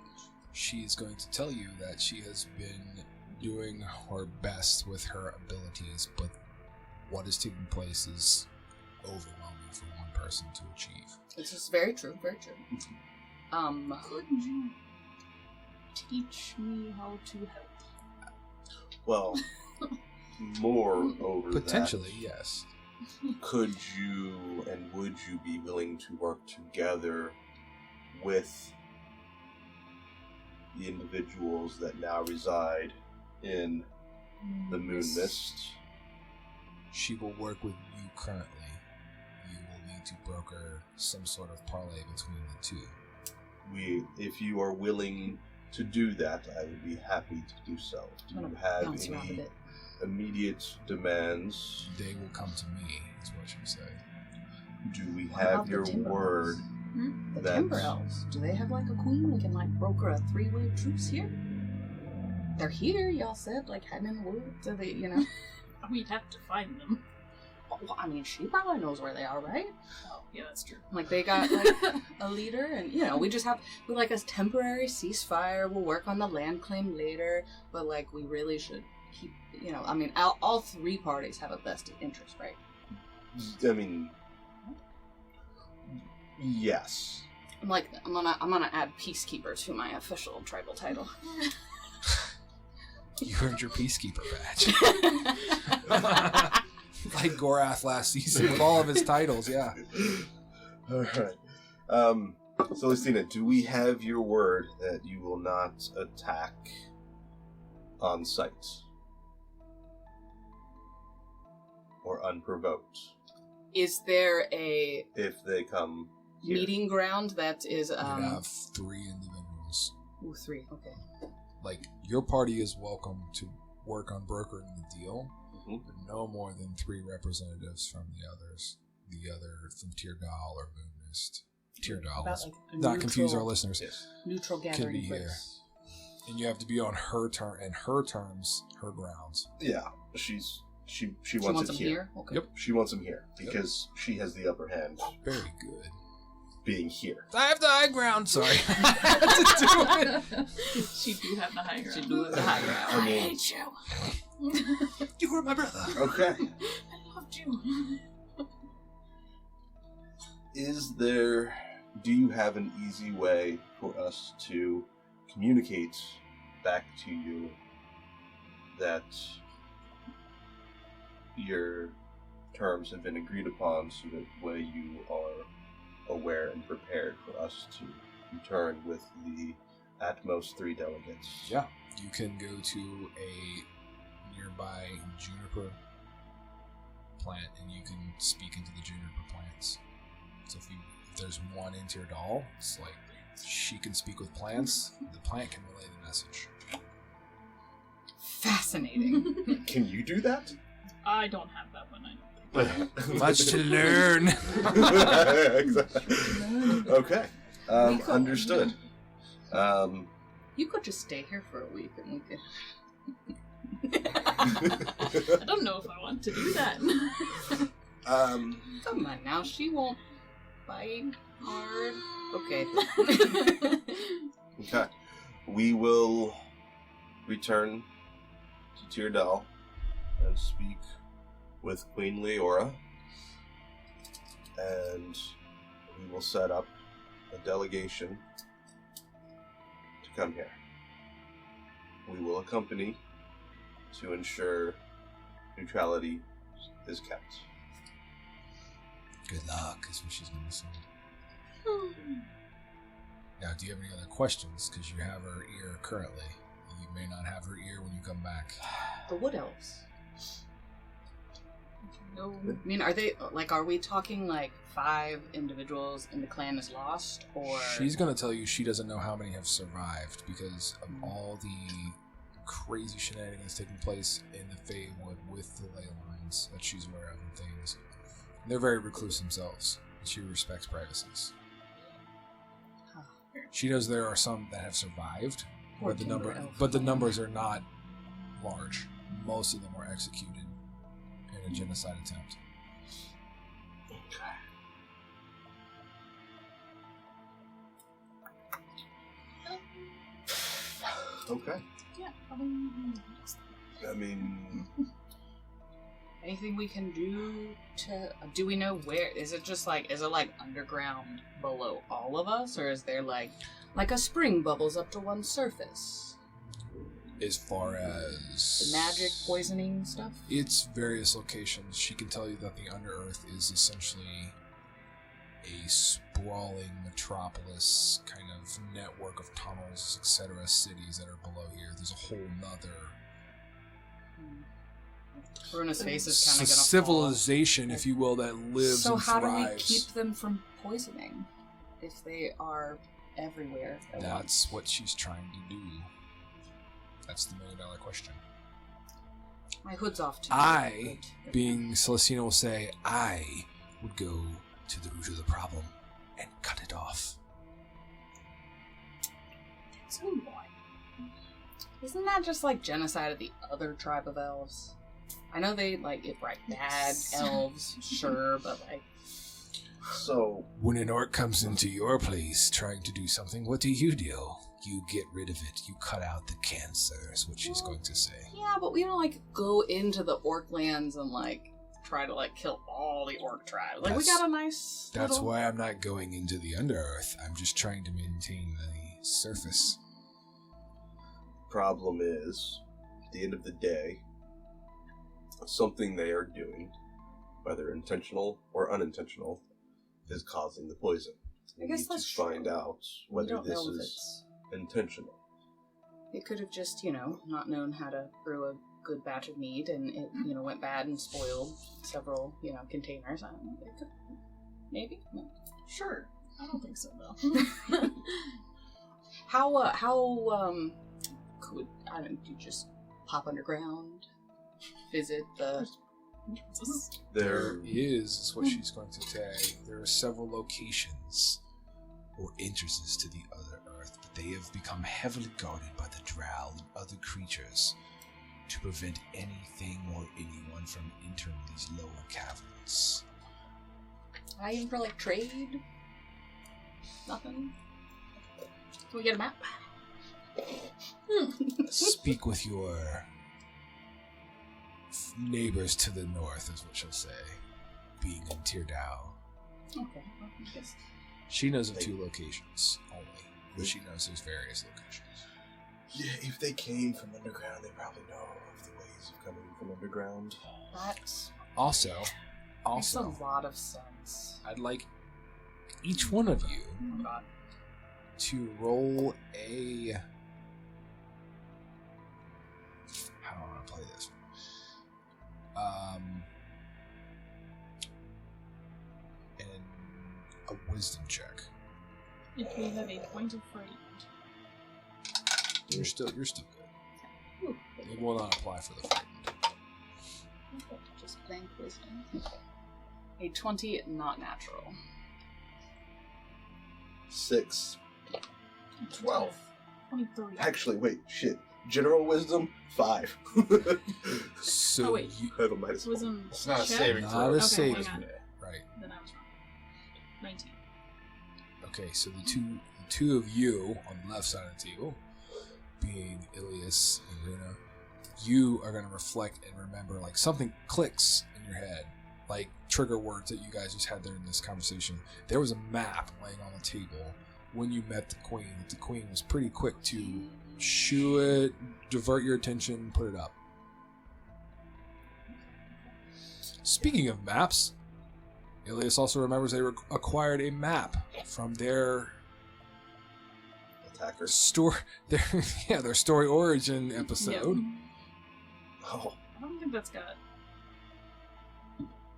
She is going to tell you that she has been doing her best with her abilities, but what is taking place is overwhelming for one person to achieve. This is very true, very true. Could you teach me how to help? Well, more over Potentially, yes. Could you and would you be willing to work together with the individuals that now reside in the Moon Mist? She will work with you currently. You will need to broker some sort of parlay between the two. If you are willing to do that, I would be happy to do so. Do you have Bounce around a any bit. immediate demands? They will come to me, is what she said. Do we What have about the your Timber word? The That's- Timber Elves, do they have like a queen? We can like broker a 3-way truce here? They're here, y'all said, like hiding in the woods. Are they, you know? We'd have to find them. Well, I mean, she probably knows where they are, right? Oh, yeah, that's true. Like they got like a leader, and you know, we like a temporary ceasefire. We'll work on the land claim later, but like we really should keep, you know, I mean, all 3 parties have a vested interest, right? I mean, yes. I'm gonna add peacekeeper to my official tribal title. You earned your Peacekeeper badge. Like Gorath last season with all of his titles, yeah. Alright. Celestina, do we have your word that you will not attack on sight? Or unprovoked? Is there a If they come here. meeting ground that is You have 3 individuals. 3? Okay. Like, your party is welcome to work on brokering the deal, Mhm. but no more than 3 representatives from the others. The other from Teardal or Moon Mist. Teardal. About, like, a Not confuse our neutral- listeners. Yes. Neutral Can gathering be here. place. And you have to be on her turn and her terms, her grounds. Yeah, she She wants them it here. Okay. Yep. She wants him here because she has the upper hand Very good. being here. I have the high ground, sorry. I had to do it. She do have the high ground. She do have the high ground. I mean- hate you. You were my brother. Okay. I loved you. Do you have an easy way for us to communicate back to you that your terms have been agreed upon so that way you are aware and prepared for us to return with the at most 3 delegates? Yeah, you can go to a nearby juniper plant and you can speak into the juniper plants. So if there's one in Teardal, it's like she can speak with plants, the plant can relay the message. Fascinating. Can you do that? I don't have that one, I don't think. Much to learn. Exactly. Okay. We could- Understood. You could just stay here for a week and we could. I don't know if I want to do that. Come on now, she won't bite hard. Okay. Okay. We will return to Teardal and speak with Queen Leora, and we will set up a delegation to come here. We will accompany to ensure neutrality is kept. Good luck, is what she's going to say. Now, do you have any other questions? Because you have her ear currently. You may not have her ear when you come back. The Wood Elves. No. I mean, are we talking like 5 individuals and the clan is lost, or She's going to tell you she doesn't know how many have survived because of all the crazy shenanigans taking place in the Feywood with the ley lines that she's aware of and things. They're very recluse themselves. She respects privacies. Huh. She knows there are some that have survived, Poor but timber elf. but the numbers are not large. Most of them were executed in a genocide attempt. Okay. Yeah, probably. I mean, Anything we can do to... Do we know where? Is it just like... Is it like underground below all of us? Or is there like a spring bubbles up to one surface? As far as The magic poisoning stuff? its various locations, she can tell you that the Underearth is essentially a sprawling metropolis, kind of network of tunnels, etc., cities that are below here. There's a whole nother Runa's face is kind of gonna civilization, if you will, that lives So and how do thrives. we keep them from poisoning if they are everywhere? at once? That's what she's trying to do. That's the $1 million question. My hood's off too. I, being Celestina, will say, I would go to the root of the problem and cut it off. So what? Isn't that just like genocide of the other tribe of elves? I know they like it right bad elves, sure, but like so When an orc comes into your place trying to do something, what do? You get rid of it. You cut out the cancer, is what she's going to say. yeah, but we don't like go into the orc lands and like try to like kill all the orc tribes. Like we That's- got a nice. That's little... why I'm not going into the Underearth. I'm just trying to maintain the surface. problem is, at the end of the day, something they are doing, whether intentional or unintentional, is causing the poison. I guess need that's to find true. out We whether don't this know if is intentional. It could have just, not known how to brew a good batch of meat, and it, went bad and spoiled several, containers. I don't know. It could, maybe. No. Sure. I don't think so, though. How could I don't? Do you just pop underground, visit the? There, Is what she's going to say. There are several locations or entrances to the other earth, but they have become heavily guarded by the drow and other creatures to prevent anything or anyone from entering these lower caverns. I even for like trade. Nothing. Can we get a map? Speak with your neighbors to the north, is what she'll say, being in Tirdao. Okay. Well, I guess. She knows of 2 locations only, but she knows there's various locations. yeah, if they came from underground, they probably know of the ways of coming from underground. That Also, makes a lot of sense. I'd like each one of you Oh God. to roll a... How do I want to play this? And a wisdom check. If we have a point of fright. You're still good. Ooh, It will not apply for the fight. just blank wisdom. A 20, not natural. 6. 12. 23. Actually, wait, shit. General wisdom, 5. So Oh, wait. you, I have a minus This was in It's not a check? saving Not throw. a it's saving just- throw. right. Then I was wrong. 19. Okay, so the two of you on the left side of the table, being Ilias and Runa, you are going to reflect and remember, like, something clicks in your head, like trigger words that you guys just had there in this conversation. There was a map laying on the table when you met the queen. The queen was pretty quick to shoo it, divert your attention, put it up. Speaking of maps, Ilias also remembers they acquired a map from their Attackers. their story origin episode. Yeah. Oh. I don't think that's got.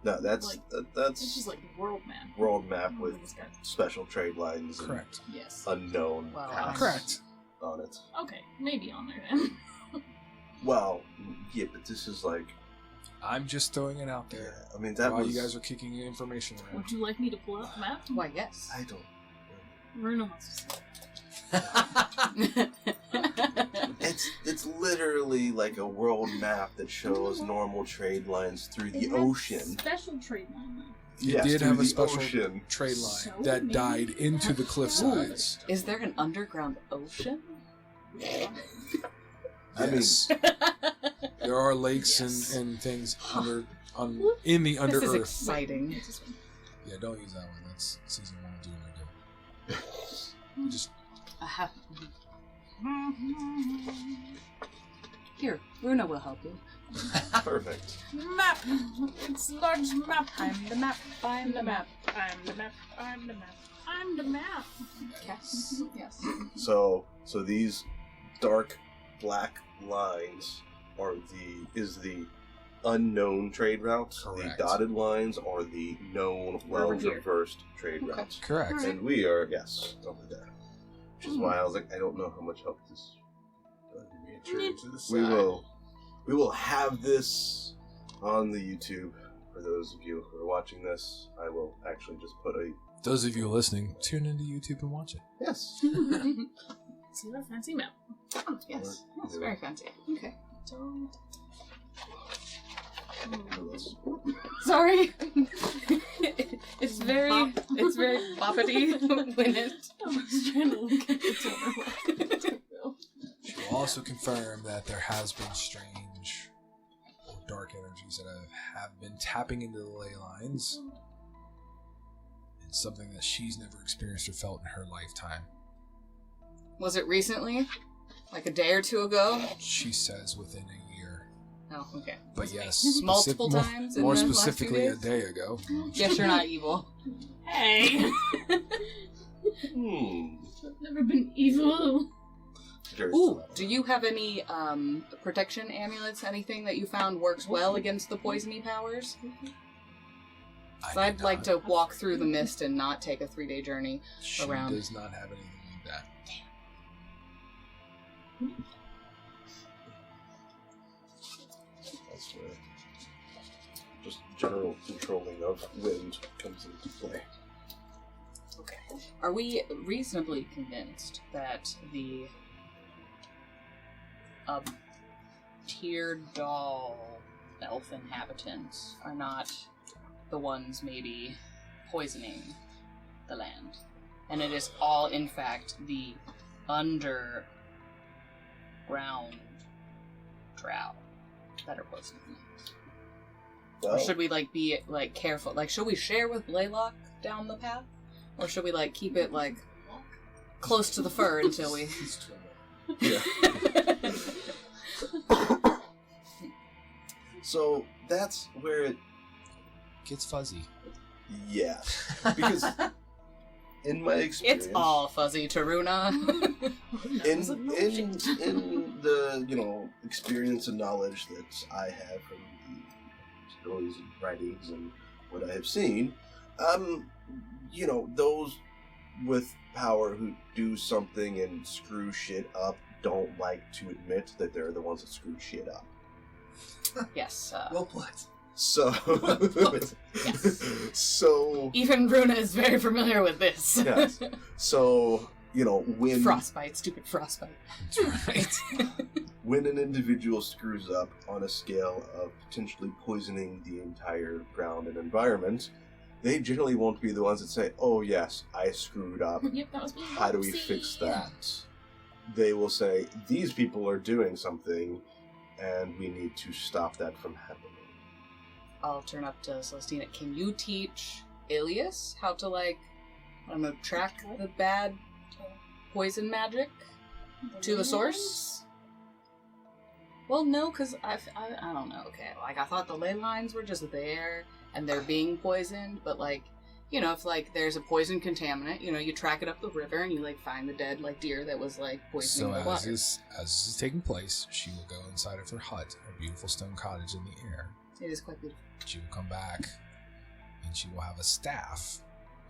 No, that's Like, that's It's just like world map. world I map don't with think it's got. special trade lines Correct. Yes. and unknown Well, paths Correct. on it. Okay, maybe on there then. Well, yeah, but this is like, I'm just throwing it out yeah, there. I mean that While was. you guys are kicking information around. Would you like me to pull out the map? Why, yes. I don't. Runa wants to see. It's literally like a world map that shows normal trade lines through the It had ocean. Special trade line though. It Yes, did through have a the special ocean. trade line So that maybe died into the that's cliff why. sides. Is there an underground ocean? I mean, Yes. There are lakes Yes. and things in the under This is earth. exciting. Yeah, don't use that one. That's season 1 of Doom I do. Just Here, Runa will help you. perfect. Map! It's a large map. I'm the map. I'm the map. I'm the map. I'm the map. I'm the map. Yes. Yes. So these dark black lines is the unknown trade route. Correct. The dotted lines are the known, Over here. reversed trade Okay. routes. correct. Alright. And we are over there. Which is why I was like, I don't know how much help this. Turn to the side. We will have this on the YouTube for those of you who are watching this. I will actually just put a Those of you listening, tune into YouTube and watch it. yes. See that fancy map. Yes. That's very fancy. Okay. Don't. Sorry. it's very boppity when it. I was trying to look at the toner. She will also confirm that there has been strange or dark energies that have been tapping into the ley lines. It's something that she's never experienced or felt in her lifetime. Was it recently? Like a day or two ago? She says within a year. Oh, okay. But yes, Multiple more- times in More the last few specifically, a days? day ago. Yes, you're not evil. Hey! I've never been evil. Ooh, do you have any protection amulets? Anything that you found works well against the poisony powers? So I'd like to walk through the mist and not take a 3-day journey. She around. does not have anything like that. That's where just general controlling of wind comes into play. Okay. Are we reasonably convinced that the Teardoll elf inhabitants are not the ones maybe poisoning the land? And it is all, in fact, the underground drow that are poisoning them? Or Well, should we, be, careful? Should we share with Blaylock down the path? Or should we, keep it, close to the fur until we... yeah. So that's where it, Gets fuzzy. yeah, because in my experience, It's all fuzzy to Runa. in the experience and knowledge that I have from the stories and writings and what I have seen, those with power who do something and screw shit up don't like to admit that they're the ones that screwed shit up. Yes. Well played. So, Yes. so Even Runa is very familiar with this. yes. So when Frostbite, stupid frostbite. That's right. when an individual screws up on a scale of potentially poisoning the entire ground and environment, they generally won't be the ones that say, "Oh yes, I screwed up. Yep, that was me. How do we fix that?" They will say, "These people are doing something, and we need to stop that from happening." I'll turn up to Celestina. Can you teach Ilias how to, track the bad poison magic to the source? Well, no, because I don't know. Okay, I thought the ley lines were just there and they're being poisoned, but if there's a poison contaminant, you track it up the river and you find the dead deer that was poisoning So the water. as this is taking place, she will go inside of her hut, her beautiful stone cottage in the air. It is quite beautiful. She will come back, and she will have a staff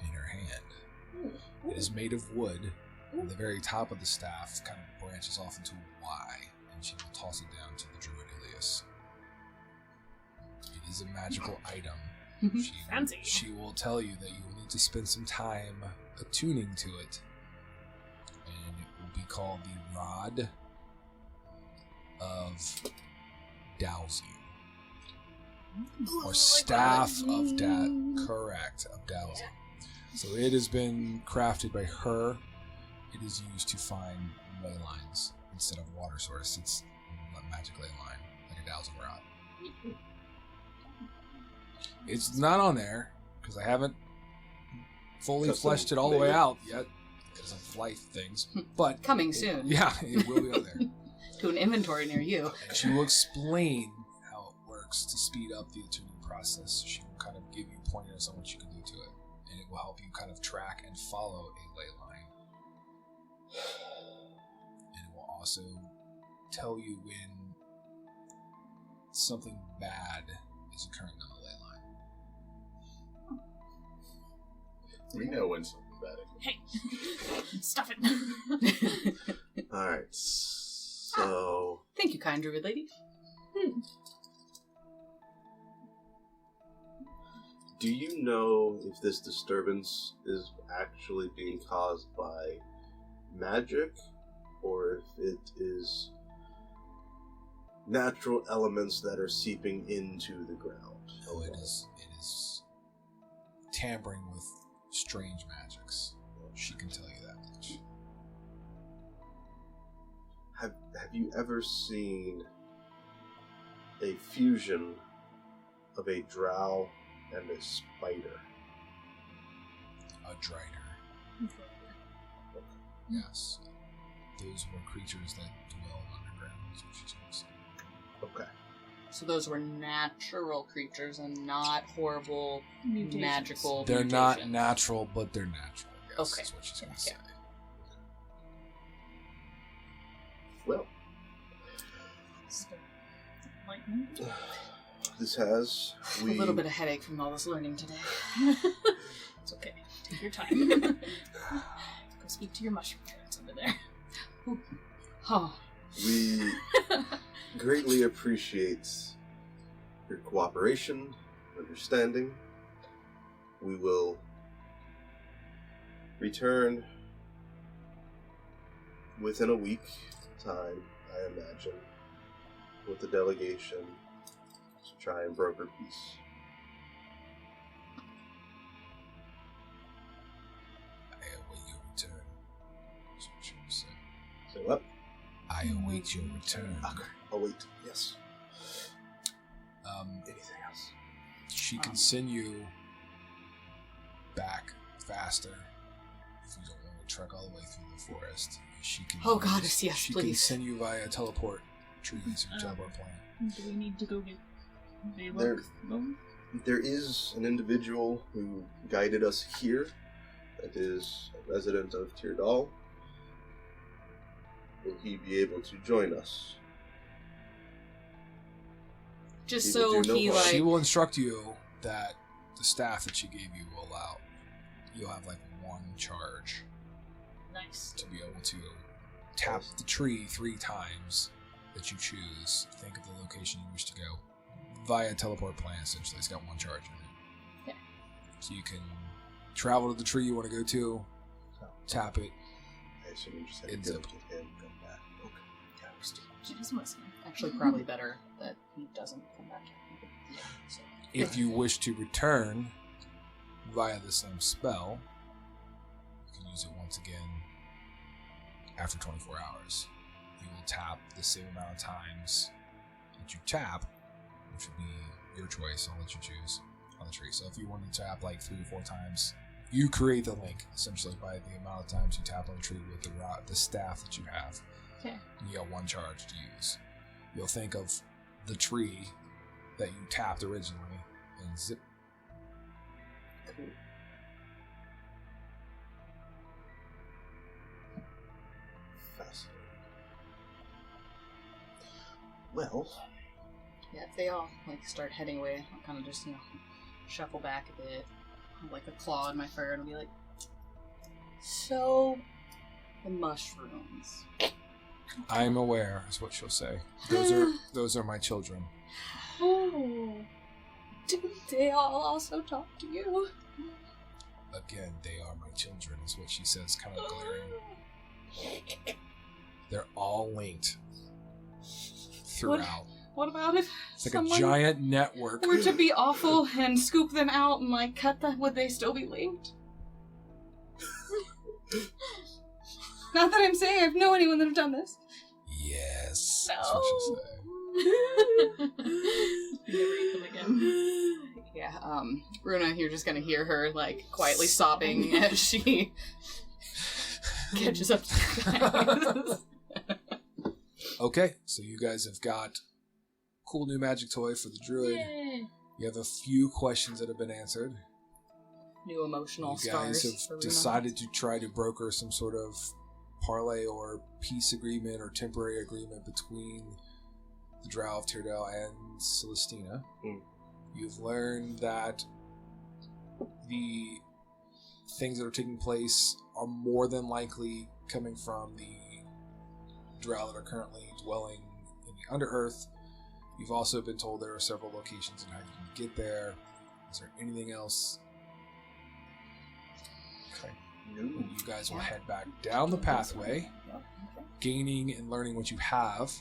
in her hand. It is made of wood, and the very top of the staff kind of branches off into a Y, and she will toss it down to the Druid Ilias. It is a magical item. Fancy. She will tell you that you will need to spend some time attuning to it, and it will be called the Rod of Dowsing. Or Staff of Correct, of Dowsing. So it has been crafted by her. It is used to find ley lines instead of water source. It's a magic ley line, like a dowsing rod. It's not on there because I haven't fully Custom fleshed it all the way made. out yet because of life things. But Coming soon. yeah, it will be on there. To an inventory near you. And she will explain how it works to speed up the attuning process. She will kind of give you pointers on what you can do to it, and it will help you kind of track and follow a ley line. And it will also tell you when something bad is occurring on the ley line. We know when something bad is. Hey, stop it. Alright, so... Thank you, kind druid lady. Do you know if this disturbance is actually being caused by magic, or if it is natural elements that are seeping into the ground? No, it is tampering with strange magics. She can tell you that much. Have you ever seen a fusion of a drow and a spider? A Drider. Yes. Those were creatures that dwell underground, is what she's going to say. Okay. So those were natural creatures and not horrible Mutations. magical They're not mutations. natural, but they're natural. Yes, Okay. is what she's going to Yeah. say. Well, Lightning. this has... A little bit of headache from all this learning today. It's okay. Take your time. Go speak to your mushroom friends over there. Oh, We greatly appreciate your cooperation, understanding. We will return within a week time, I imagine, with the delegation to try and broker peace. I await your return. Is what she will say. Say what? I await your return. Okay. Oh wait, yes. Um, Anything else? she can send you back faster if you don't want to trek all the way through the forest. She can. Oh, goddess, yes, She can please. send you via teleport trees or teleport plant. Do we need to go get There- Vaylock? No? There is an individual who guided us here that is a resident of Tyrdal. Will he be able to join us? just People so do know he what- She like. will instruct you that the staff that she gave you will allow. You'll have like one charge Nice. to be able to tap the tree 3 times that you choose. Think of the location you wish to go via teleport plan. Essentially, it's got 1 charge in it. Okay. So you can travel to the tree you want to go to, tap it. I assume you just have It's to go a- to him and come back. Okay. Yeah, understood. She's listening. Actually, probably better that he doesn't come back. So. If you wish to return via the same spell, you can use it once again after 24 hours. You will tap the same amount of times that you tap, which would be your choice. I'll let you choose on the tree. So if you want to tap like 3 or 4 times, you create the link essentially by the amount of times you tap on the tree with the staff that you have. Okay. You got 1 charge to use. You'll think of the tree that you tapped originally and zip. Cool. Fascinating. Well, Yeah, if they all like start heading away, I'll kind of just shuffle back a bit, like a claw in my fur, and be like, "So, the mushrooms." I'm aware, is what she'll say. Those are my children. Oh, did they all also talk to you? Again, they are my children, is what she says, kind of glaring. They're all linked throughout. What about if It's like someone a giant network. were to be awful and scoop them out and like cut them? Would they still be linked? Not that I'm saying I know anyone that have done this. That's what she said. Never eat them again. Yeah, Runa, you're just gonna hear her, like, quietly sobbing as she catches up to you guys. Okay, so you guys have got cool new magic toy for the druid. Yay. You have a few questions that have been answered. New emotional You guys scars for have Runa. decided to try to broker some sort of parlay or peace agreement or temporary agreement between the Drow of Tyrdale and Celestina. You've learned that the things that are taking place are more than likely coming from the Drow that are currently dwelling in the Underearth. You've also been told there are several locations and how you can get there. Is there anything else? Okay. You guys will head back down the pathway, gaining and learning what you have,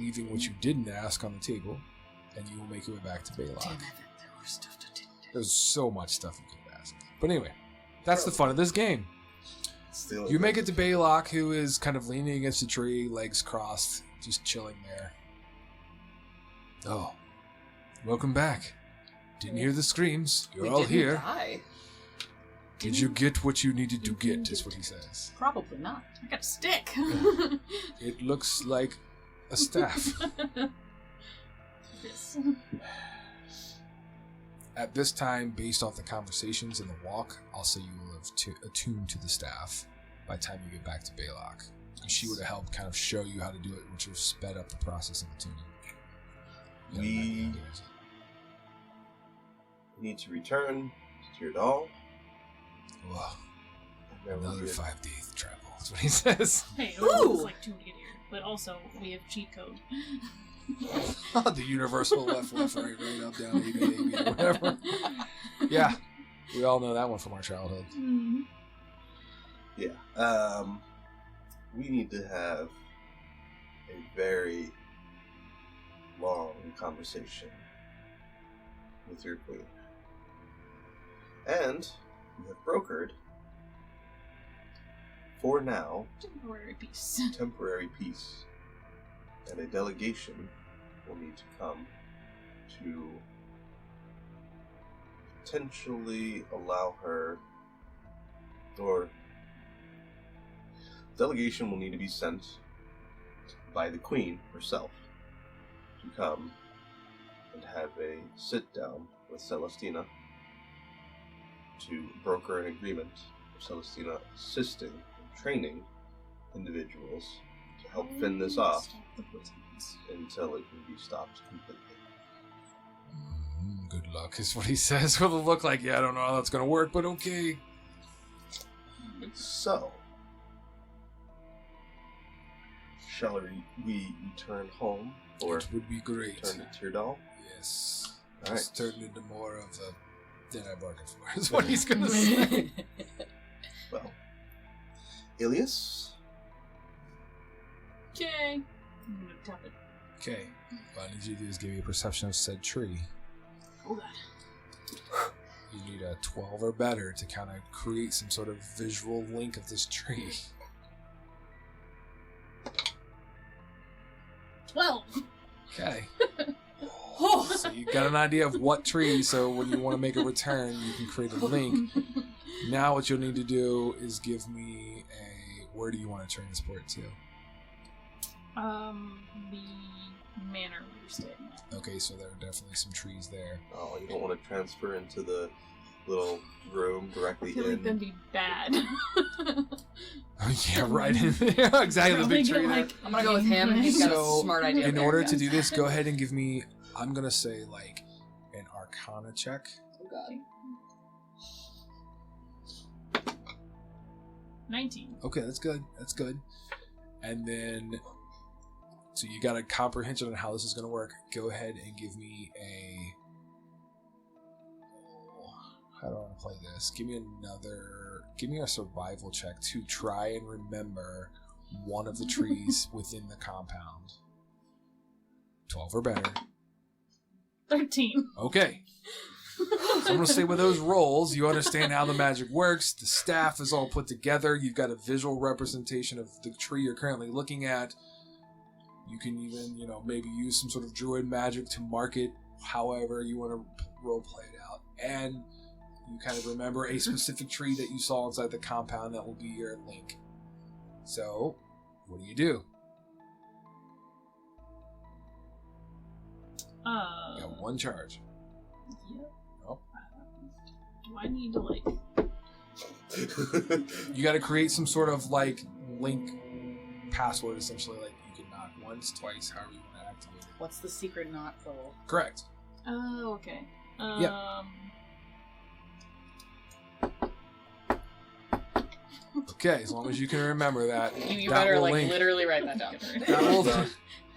leaving what you didn't ask on the table, and you will make your way back to Baylock. Damn it, there was stuff that didn't do. There's so much stuff you could have asked. But anyway, that's the fun of this game. Still, You make it to Baylock, who is kind of leaning against a tree, legs crossed, just chilling there. Oh, welcome back. Didn't hear the screams. You're We all didn't here. die. Did you get what you needed to get, is what he says. Probably not. I got a stick. It looks like a staff. Yes. At this time, based off the conversations and the walk, I'll say you will have attuned to the staff by the time you get back to Baylock. And she would have helped kind of show you how to do it, which would have sped up the process of attuning. We need to return to Tyrdal. Well, And then another we'll 5 days travel. That's what he says. Hey, it Ooh. was like 2 to get here. But also, we have cheat code. The universal left, right, up, down, A, B, or whatever. Yeah, we all know that one from our childhood. Yeah. We need to have a very long conversation with your queen. And we have brokered, for now, Temporary peace. temporary peace. And a delegation will need to come to potentially allow her, or delegation will need to be sent by the queen herself to come and have a sit down with Celestina to broker an agreement with Celestina assisting and training individuals to help fend this off Stop the poisons. until it can be stopped completely. Good luck is what he says with a look like, yeah, I don't know how that's going to work, but okay. So, shall we return home or It would be great. return to Tyrdal? Yes. All It's right. turned into more of a than I bargained for, is what he's going to say. Well, Ilias, Okay. I'm gonna tap it. Okay. What I need you to do is give me a perception of said tree. Oh god. You need a 12 or better to kind of create some sort of visual link of this tree. 12! Okay. Oh. So you got an idea of what tree, so when you want to make a return, you can create a link. Now what you'll need to do is give me a... Where do you want to transport to? The manor we were staying at. Okay, so there are definitely some trees there. oh, you don't want to transfer into the little room I directly feel like that'd in. be bad. Yeah, right in there. Exactly, the big tree there. I'm gonna go with him. He's got So, a smart idea. In there. order to do this, go ahead and give me, I'm going to say, like, an Arcana check. Oh, God. 19. Okay, that's good. That's good. And then, so you got a comprehension on how this is going to work. Go ahead and give me a... How do I want to play this? Give me a survival check to try and remember one of the trees within the compound. 12 or better. 13. Okay. So I'm going to say with those rolls, you understand how the magic works. The staff is all put together. You've got a visual representation of the tree you're currently looking at. You can even, maybe use some sort of druid magic to mark it however you want to role play it out. And you kind of remember a specific tree that you saw inside the compound that will be your link. So, what do? You got one charge. Yep. Oh. Do I need to, like... You got to create some sort of, like, link password, essentially. Like, you can knock once, twice, however you want to activate it. What's the secret knot goal? Correct. Oh, okay. Yep. Okay, as long as you can remember that. You that better, will like, link, literally write that down.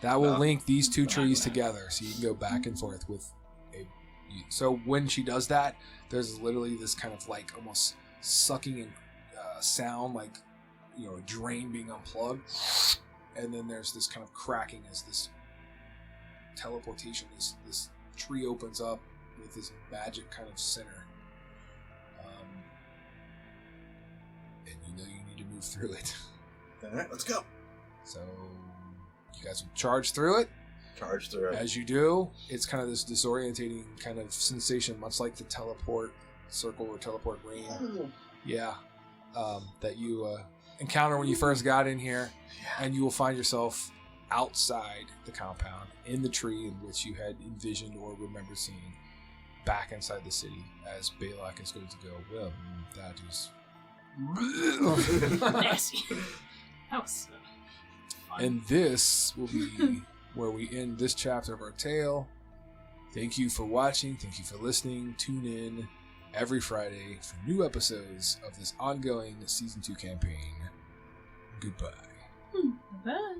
that will link these two trees together, so you can go back and forth with a... So when she does that, there's literally this kind of, like, almost sucking in sound, like, a drain being unplugged. And then there's this kind of cracking as this teleportation, this tree opens up with this magic kind of center. And you need to move through it. Alright, let's go. So you guys will charge through it. Charge through it. As you do, it's kind of this disorientating kind of sensation, much like the teleport circle or teleport ring. Yeah. That you encounter when you first got in here. Yeah. And you will find yourself outside the compound, in the tree in which you had envisioned or remembered seeing, back inside the city, as Balak is going to go, well, that is... Nasty. That was fun. And this will be where we end this chapter of our tale. Thank you for watching. Thank you for listening. Tune in every Friday for new episodes of this ongoing Season 2 campaign. Goodbye. Bye.